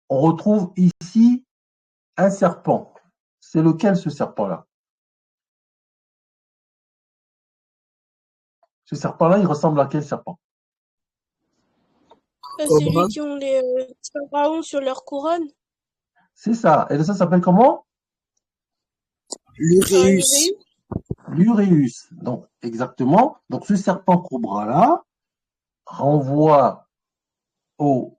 On retrouve ici un serpent. C'est lequel ce serpent-là? Ce serpent-là, il ressemble à quel serpent? Celui qui ont les pharaons sur leur couronne. C'est ça. Et ça s'appelle comment? L'Uréus. L'Uréus. Donc, exactement. Donc, ce serpent cobra-là renvoie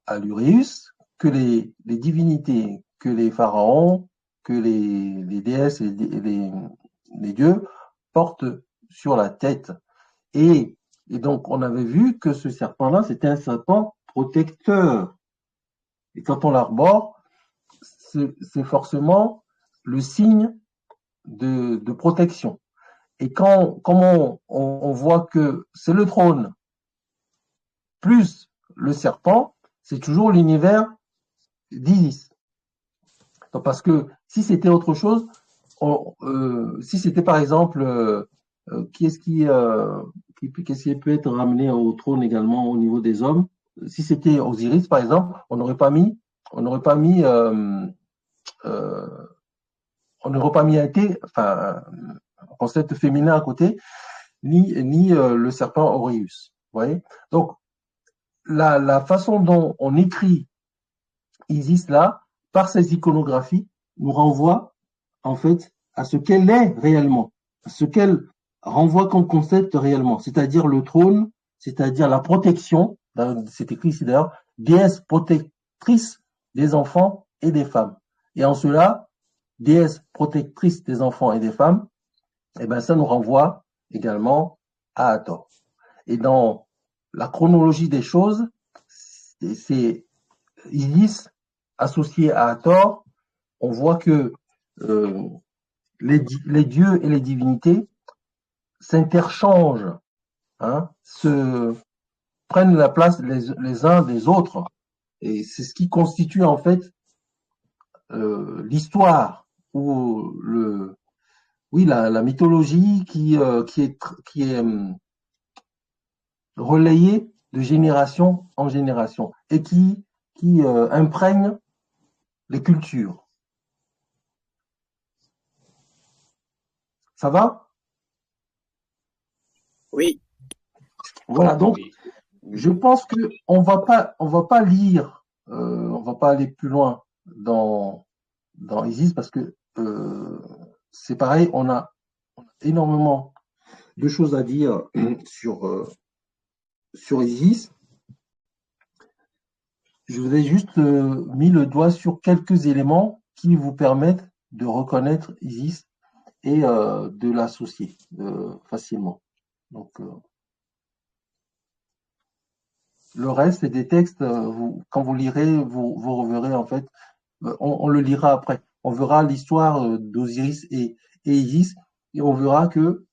à l'Uréus que les divinités, que les pharaons, que les déesses et les dieux portent sur la tête. Et donc, on avait vu que ce serpent-là, c'était un serpent protecteur. Et quand on l'arbore, c'est forcément le signe de protection. Et comme on voit que c'est le trône plus le serpent, c'est toujours l'univers d'Isis. Parce que si c'était autre chose, si c'était par exemple, qu'est-ce qui peut être ramené au trône également au niveau des hommes? Si c'était Osiris par exemple, on n'aurait pas mis un T, enfin un concept féminin à côté, ni le serpent Aureus. Vous voyez? Donc la façon dont on écrit Isis là, par ces iconographies, nous renvoie en fait à ce qu'elle est réellement, à ce qu'elle renvoie comme concept réellement, c'est-à-dire le trône, c'est-à-dire la protection, c'est écrit ici d'ailleurs, déesse protectrice des enfants et des femmes. Et en cela, déesse protectrice des enfants et des femmes, eh ben ça nous renvoie également à Hathor. Et dans la chronologie des choses, c'est Isis associé à Hathor, on voit que les dieux et les divinités s'interchangent, prennent la place les uns des autres. Et c'est ce qui constitue en fait l'histoire ou la mythologie qui est relayée de génération en génération et qui imprègne les cultures. Ça va? Oui, Voilà, donc Oui. je pense que on va pas lire, on va pas aller plus loin dans Isis parce que c'est pareil, on a énormément de choses à dire sur Isis. Je vous ai juste mis le doigt sur quelques éléments qui vous permettent de reconnaître Isis et de l'associer facilement. Donc le reste, c'est des textes, quand vous lirez, vous reverrez en fait, on le lira après. On verra l'histoire d'Osiris et Isis et on verra que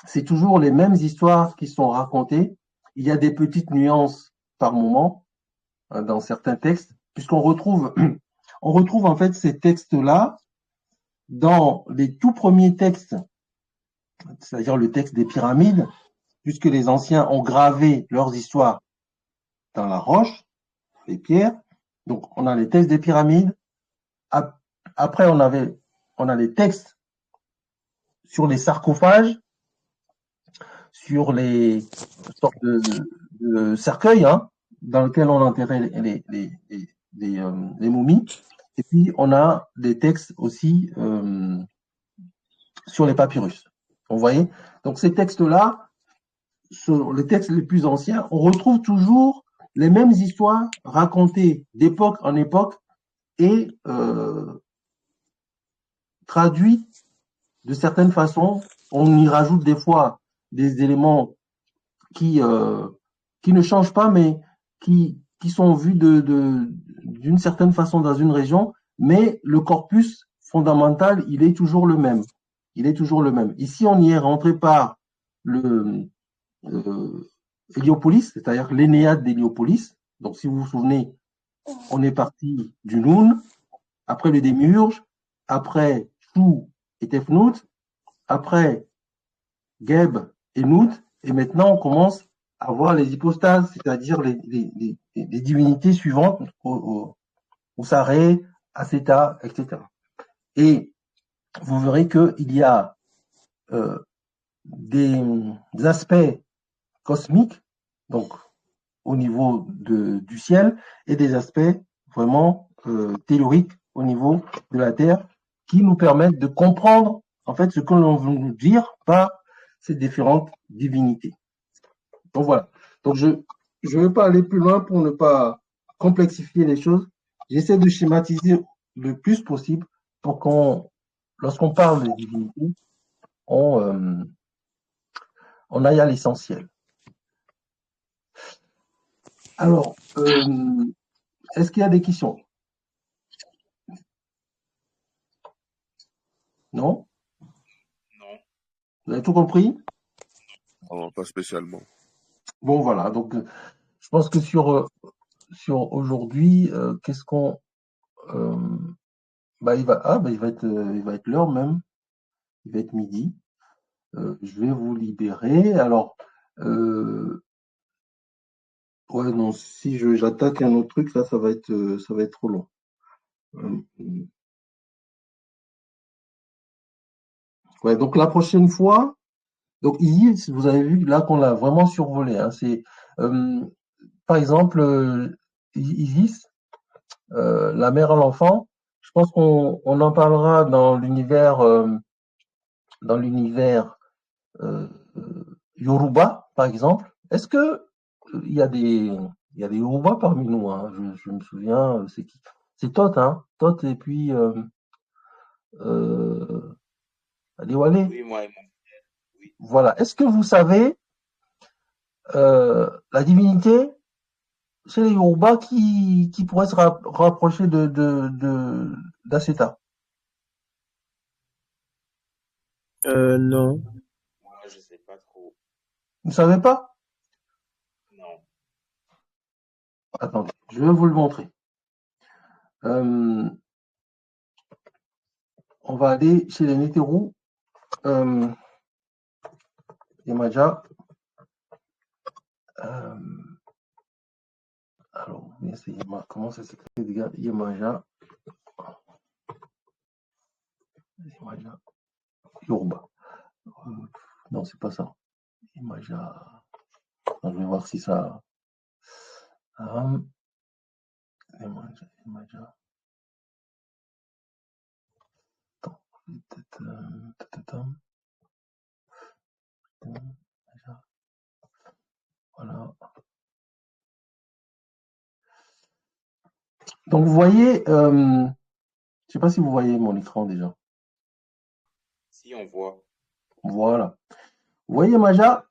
c'est toujours les mêmes histoires qui sont racontées. Il y a des petites nuances par moment dans certains textes, puisqu'on retrouve, on retrouve en fait ces textes-là dans les tout premiers textes, c'est-à-dire le texte des pyramides, puisque les anciens ont gravé leurs histoires dans la roche, les pierres. Donc, on a les textes des pyramides. Après, on a les textes sur les sarcophages, sur les sortes de cercueils, hein, dans lesquels on enterrait les momies. Et puis, on a des textes aussi sur les papyrus. Vous voyez? Donc, ces textes-là, sont les textes les plus anciens, on retrouve toujours les mêmes histoires racontées d'époque en époque et traduites de certaines façons. On y rajoute des fois des éléments qui ne changent pas, mais qui sont vus d'une certaine façon dans une région, mais le corpus fondamental, il est toujours le même. Il est toujours le même. Ici, on y est rentré par le Héliopolis, c'est-à-dire l'Énéade d'Héliopolis. Donc, si vous vous souvenez, on est parti du Noun, après le Démiurge, après Chou et Tefnout, après Geb et Nout, et maintenant on commence à voir les hypostases, c'est-à-dire les divinités suivantes, Saré, Aceta, etc. Et vous verrez qu'il y a des aspects cosmiques, donc au niveau du ciel, et des aspects vraiment théoriques au niveau de la Terre, qui nous permettent de comprendre en fait ce que l'on veut nous dire par ces différentes divinités. Donc voilà. Donc je ne veux pas aller plus loin pour ne pas complexifier les choses. J'essaie de schématiser le plus possible pour lorsqu'on parle de divinité, on aille à l'essentiel. Alors, est-ce qu'il y a des questions? Non? Non. Vous avez tout compris? Non, pas spécialement. Bon, voilà. Donc, je pense que sur aujourd'hui, qu'est-ce qu'on... il va être l'heure même. Il va être midi. Je vais vous libérer. Alors, ouais, non, si j'attaque un autre truc, là, ça va être trop long. Ouais, donc la prochaine fois, donc ici, vous avez vu là qu'on l'a vraiment survolé. Hein, c'est par exemple Isis, la mère à l'enfant. Je pense qu'on en parlera dans l'univers Yoruba, par exemple. Est-ce que il y a des Yoruba parmi nous, hein, je me souviens, c'est qui? C'est Tot, hein, Tot et puis Adewale. Oui, moi et mon frère. Oui. Voilà. Est-ce que vous savez la divinité chez les Yoruba qui pourrait se rapprocher d'Aceta? non. Moi, je sais pas trop. Vous ne savez pas? Non. Attendez, je vais vous le montrer. on va aller chez les Nétérous. Yemaja. Alors, c'est comment ça s'écrit, les gars? Yemaja. Yemaja. Yoruba. Non, c'est pas ça. Yemaja. Je vais voir si ça. Yemaja. Attends. Voilà. Donc, vous voyez, je ne sais pas si vous voyez mon écran déjà. Si on voit. Voilà. Vous voyez Maja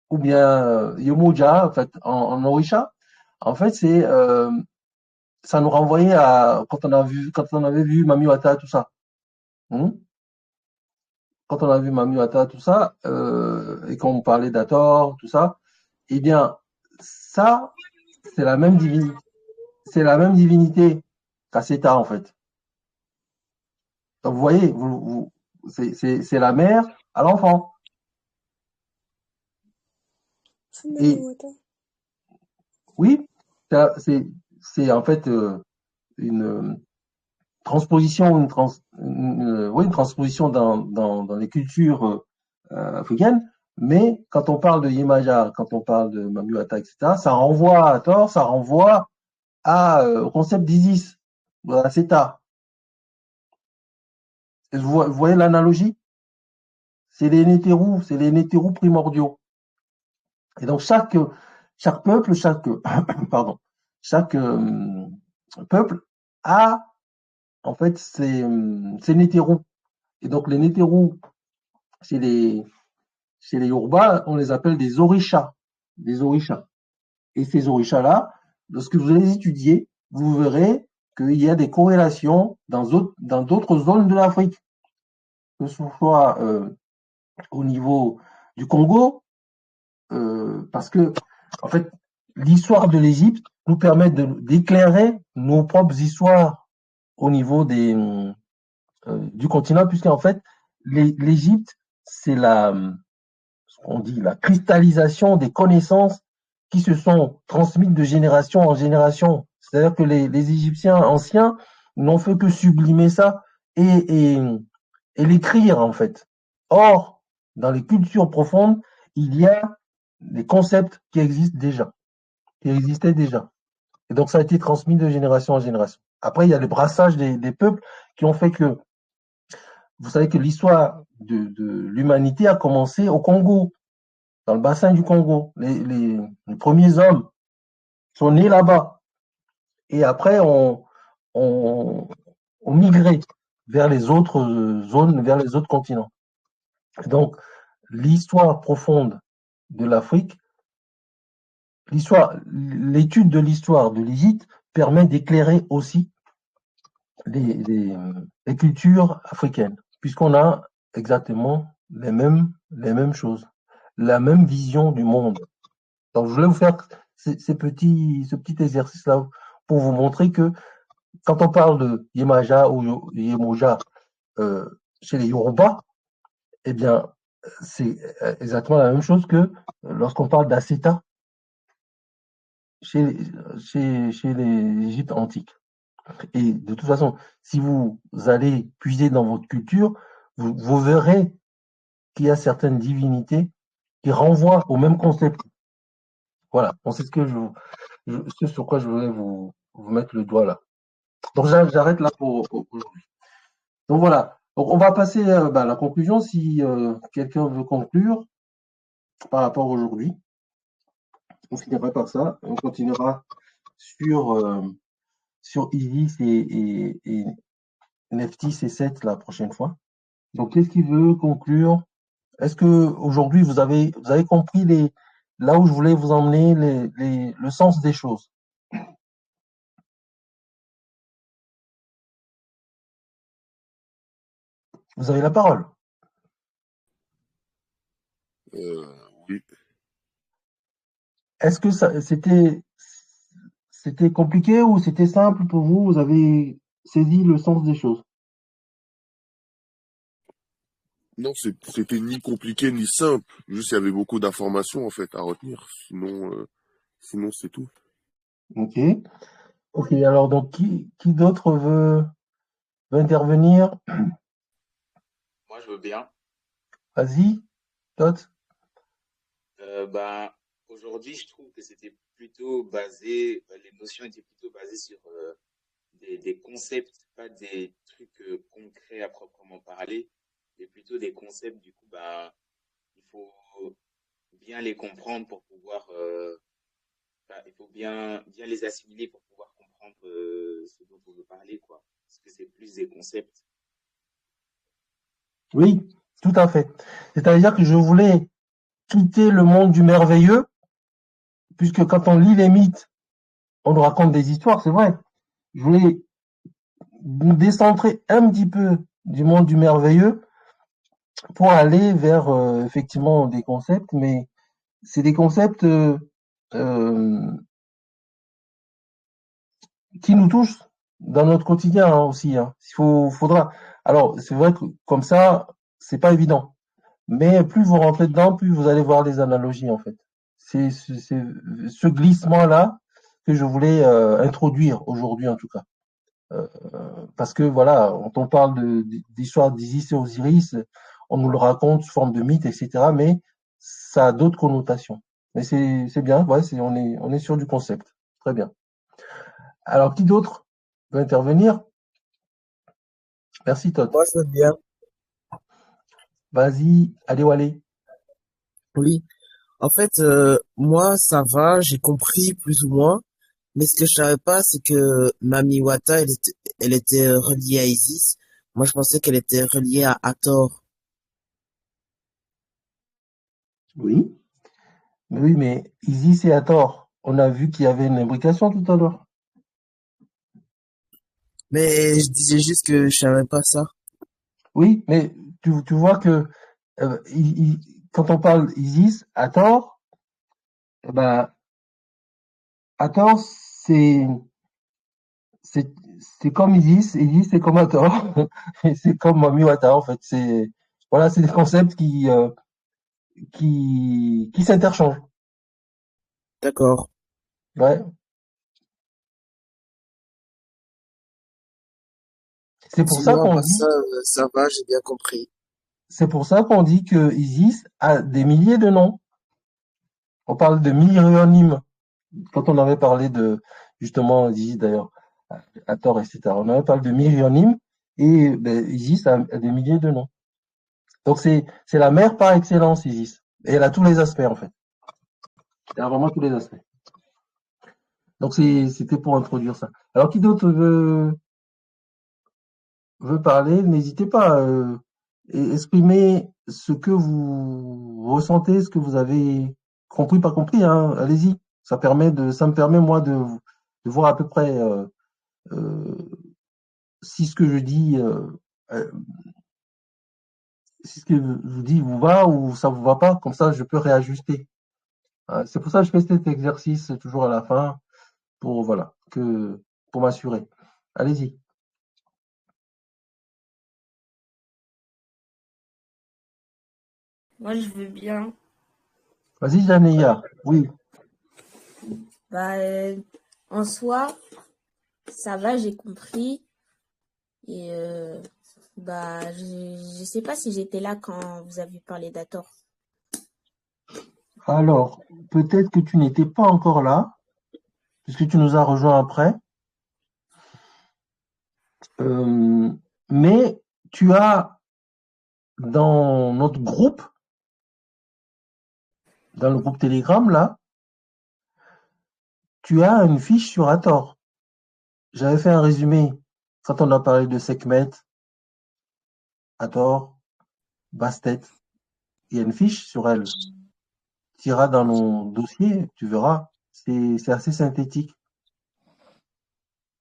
ou bien Yomoja, en fait, en Orisha. En fait, ça nous renvoyait à quand on avait vu Mamiwata, tout ça. Quand on a vu Mamiwata, tout ça, et qu'on parlait d'Ator, tout ça, eh bien, ça, c'est la même divinité. C'est la même divinité qu'Aseta, en fait. Donc, vous voyez, c'est la mère à l'enfant. Et oui, c'est en fait une transposition, une transposition dans les cultures africaines. Mais quand on parle de Yemaja, quand on parle de Mamiwata, etc., ça renvoie à tort, ça renvoie au concept d'Isis, de la Seta. Vous voyez l'analogie? C'est les Nétérous primordiaux. Et donc chaque peuple, pardon, chaque peuple a en fait ses Nétérous. Et donc les Nétérous, chez les Yoruba, on les appelle des orishas. Des orishas. Et ces orishas-là, lorsque vous allez les étudier, vous verrez qu'il y a des corrélations dans d'autres zones de l'Afrique. Que ce soit au niveau du Congo, parce que, en fait, l'histoire de l'Égypte nous permet d'éclairer nos propres histoires au niveau du continent, puisqu'en fait, l'Égypte, c'est on dit la cristallisation des connaissances qui se sont transmises de génération en génération. C'est-à-dire que les Égyptiens anciens n'ont fait que sublimer ça et l'écrire, en fait. Or, dans les cultures profondes, il y a des concepts qui existaient déjà. Et donc, ça a été transmis de génération en génération. Après, il y a le brassage des peuples qui ont fait que, vous savez que l'histoire de l'humanité a commencé au Congo, dans le bassin du Congo. Les premiers hommes sont nés là-bas. Et après, on migré vers les autres zones, vers les autres continents. Donc, l'histoire profonde de l'Afrique, l'étude de l'histoire de l'Égypte permet d'éclairer aussi les cultures africaines, puisqu'on a exactement les mêmes choses, la même vision du monde. Donc, je voulais vous faire ce petit exercice-là pour vous montrer que quand on parle de Yemaja ou Yemoja chez les Yoruba, eh bien, c'est exactement la même chose que lorsqu'on parle d'Aseta chez les Égyptes antiques. Et de toute façon, si vous allez puiser dans votre culture, vous verrez qu'il y a certaines divinités qui renvoient au même concept. Voilà, c'est ce sur quoi je voulais vous mettre le doigt là. Donc j'arrête là pour aujourd'hui. Donc voilà. Donc on va passer à la conclusion si quelqu'un veut conclure par rapport à aujourd'hui. On finira par ça. On continuera sur Isis et Neftis C7 la prochaine fois. Donc qu'est-ce qui veut conclure? Est-ce que aujourd'hui vous avez compris là où je voulais vous emmener le sens des choses? Vous avez la parole. Oui. Est-ce que c'était compliqué ou c'était simple pour vous? Vous avez saisi le sens des choses. Non, c'était ni compliqué ni simple. Juste, il y avait beaucoup d'informations en fait à retenir. Sinon c'est tout. Ok. Ok, alors donc qui d'autre veut intervenir? Moi, je veux bien. Vas-y, Tot. Ben, aujourd'hui, je trouve que c'était plutôt basé, les notions étaient plutôt basées sur des concepts, pas des trucs concrets à proprement parler, mais plutôt des concepts. Du coup, ben, il faut bien les comprendre pour pouvoir, enfin, il faut bien les assimiler pour pouvoir comprendre ce dont on veut parler, quoi. Parce que c'est plus des concepts. Oui, tout à fait. C'est-à-dire que je voulais quitter le monde du merveilleux, puisque quand on lit les mythes, on nous raconte des histoires, c'est vrai. Je voulais nous décentrer un petit peu du monde du merveilleux pour aller vers effectivement des concepts, mais c'est des concepts euh, qui nous touchent dans notre quotidien hein, aussi. Hein. Faudra. Alors c'est vrai que comme ça, c'est pas évident. Mais plus vous rentrez dedans, plus vous allez voir des analogies en fait. C'est ce glissement-là que je voulais introduire aujourd'hui en tout cas. Parce que voilà, quand on parle d'histoire d'Isis et Osiris, on nous le raconte sous forme de mythe, etc. Mais ça a d'autres connotations. Mais c'est bien, ouais, on est sur du concept. Très bien. Alors qui d'autre veut intervenir? Merci Todd. Moi, je veux bien. Vas-y, allez ou allez. Oui. En fait, moi, ça va, j'ai compris plus ou moins. Mais ce que je savais pas, c'est que Mami Wata, elle était reliée à Isis. Moi, je pensais qu'elle était reliée à Hathor. Oui. Oui, mais Isis et Hathor, on a vu qu'il y avait une imbrication tout à l'heure. Mais je disais juste que je savais pas ça. Oui, mais tu vois que quand on parle Isis, Hathor, eh ben, Hathor, c'est, c'est comme Isis, Isis c'est comme Hathor, et c'est comme Mami Wata, en fait. Voilà, c'est des concepts qui s'interchangent. D'accord. Ouais. C'est pour ça Sinon, à qu'on part ça, dit, ça va, j'ai bien compris. c'est pour ça qu'on dit que Isis a des milliers de noms. On parle de myrionymes. Quand on avait parlé de, justement, Isis d'ailleurs, Hathor, etc. On avait parlé de myrionymes et ben, Isis a des milliers de noms. Donc c'est la mère par excellence, Isis. Et elle a tous les aspects en fait. Elle a vraiment tous les aspects. Donc c'était pour introduire ça. Alors qui d'autre veut parler? N'hésitez pas à exprimer ce que vous ressentez, ce que vous avez compris, pas compris. Hein. Allez-y. Ça me permet moi de voir à peu près euh, si ce que je dis, euh, si ce que je vous dis vous va ou ça vous va pas. Comme ça, je peux réajuster. C'est pour ça que je fais cet exercice toujours à la fin pour voilà pour m'assurer. Allez-y. Moi, je veux bien. Vas-y, Janeya. Oui. Bah, en soi, ça va, j'ai compris. Et bah, je sais pas si j'étais là quand vous avez parlé d'Ator. Alors, peut-être que tu n'étais pas encore là, puisque tu nous as rejoint après. Euh, mais tu as dans notre groupe, dans le groupe Telegram, là, tu as une fiche sur Hathor. J'avais fait un résumé quand on a parlé de Sekhmet, Hathor, Bastet. Il y a une fiche sur elle. Tu iras dans nos dossiers, tu verras. C'est assez synthétique.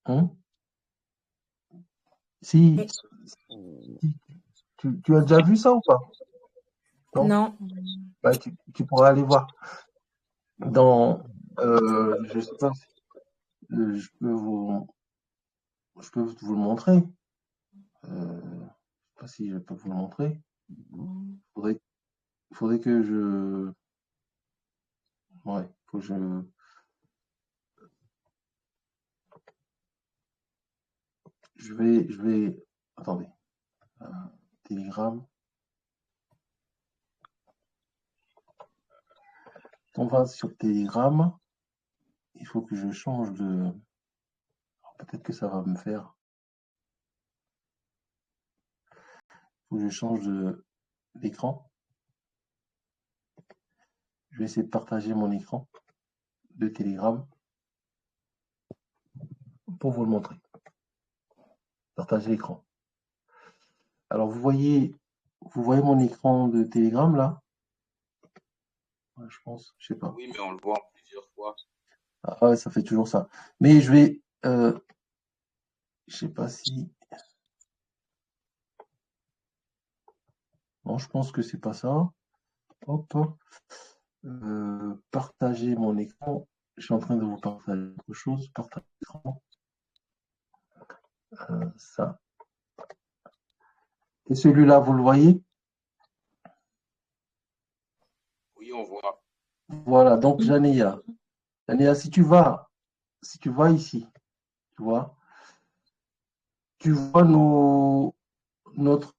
Hein. Si, si tu as déjà vu ça ou pas? Non? Non. Bah, tu pourras aller voir. Dans, je sais pas, je peux je peux vous le montrer. Je ne sais pas si je peux vous le montrer. Il faudrait que je... Ouais, faut que je vais... Attendez. Telegram. On va sur Telegram. Il faut que je change de... Peut-être que ça va me faire. Il faut que je change d'écran. Je vais essayer de partager mon écran de Telegram pour vous le montrer. Partager l'écran. Alors vous voyez mon écran de Telegram là? Ouais, je pense, je sais pas. Oui, mais on le voit en plusieurs fois. Ah ouais, ça fait toujours ça. Mais je vais, je sais pas si. Non, je pense que c'est pas ça. Hop. Partager mon écran. Je suis en train de vous partager autre chose. Partager l'écran. Ça. Et celui-là, vous le voyez? Oui, on voit. Voilà. Donc, Jania, si tu vas ici, tu vois notre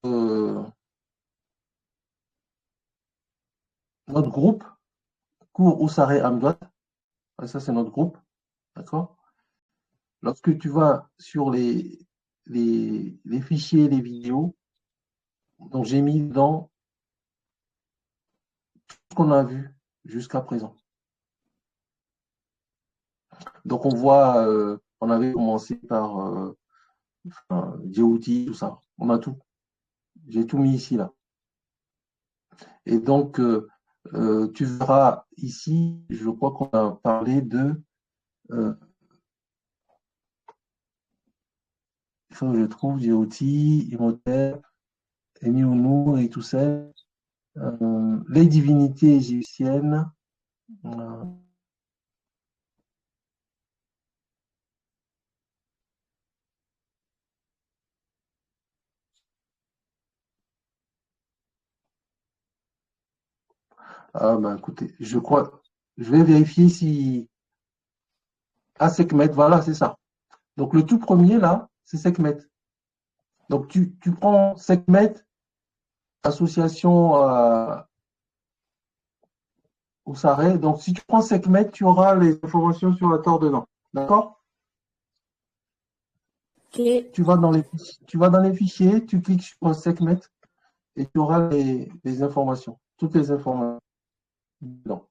groupe, cours Oussaré Amjad. Ça, c'est notre groupe. D'accord? Lorsque tu vas sur les fichiers, les vidéos, donc j'ai mis dans tout ce qu'on a vu jusqu'à présent. Donc on voit, on avait commencé par Djibouti, tout ça. On a tout. J'ai tout mis ici, là. Et donc, tu verras ici, je crois qu'on a parlé de... il faut que je trouve Djibouti, Imhotep, Eniounou et tout ça. Les divinités égyptiennes. Ah ben écoutez, je crois, je vais vérifier si... Ah, Sekhmet, voilà, c'est ça. Donc le tout premier là, c'est Sekhmet. Donc tu prends Sekhmet, association Oussaré. Donc si tu prends Sekhmet, tu auras les informations sur la Torah dedans. D'accord? Ok. Tu vas dans les fichiers, tu cliques sur Sekhmet et tu auras les informations, toutes les informations dedans.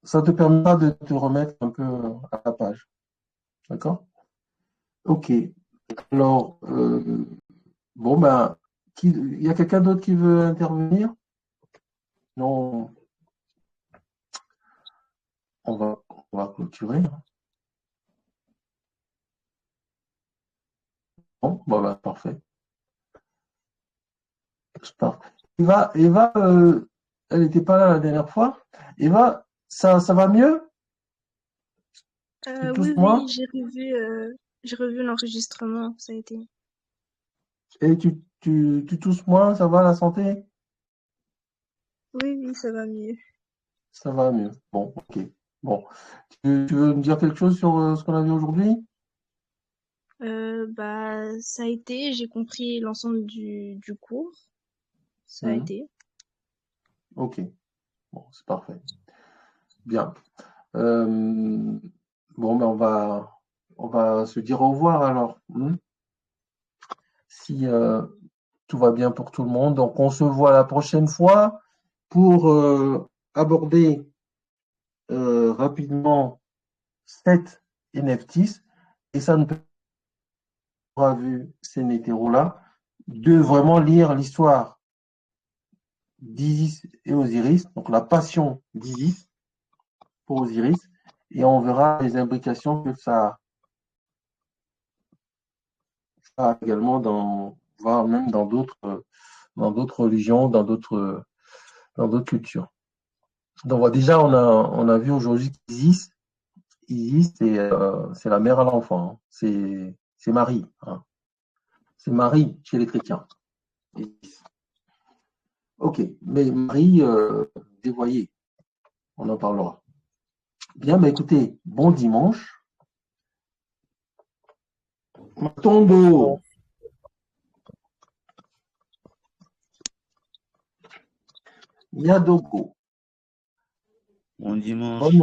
Ça te permettra de te remettre un peu à la page. D'accord? Ok. Alors, bon, ben, il y a quelqu'un d'autre qui veut intervenir? Non, on va clôturer. Bon, ben, parfait. Eva, elle n'était pas là la dernière fois. Eva, ça va mieux? Tu tousses Oui, moins? j'ai revu l'enregistrement, ça a été. Et tu tousses moins, ça va la santé? Oui, ça va mieux. Ça va mieux. Bon, ok. Bon. Tu veux me dire quelque chose sur ce qu'on a vu aujourd'hui? Ça a été, j'ai compris l'ensemble du cours, ça a été. Ok. Bon, c'est parfait. Bien. Bon, ben on va se dire au revoir alors. Si tout va bien pour tout le monde. Donc, on se voit la prochaine fois pour aborder rapidement 7 NFTs. Et ça ne peut pas vu ces nétéros-là, de vraiment lire l'histoire d'Isis et Osiris, donc la passion d'Isis pour Osiris, et on verra les implications que ça a également voire même dans d'autres religions, dans d'autres cultures. Donc déjà, on a vu aujourd'hui qu'Isis, Isis, c'est la mère à l'enfant. Hein. C'est Marie. Hein. C'est Marie chez les chrétiens. Isis. Ok, mais Marie dévoyée, on en parlera. Bien, bah écoutez, bon dimanche. Matombo. Miadogo. Bon dimanche.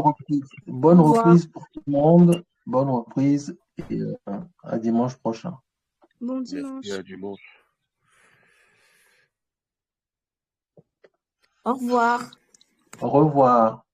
Bonne reprise pour tout le monde. Bonne reprise et à dimanche prochain. Bon dimanche. Merci, à dimanche. Au revoir. Au revoir.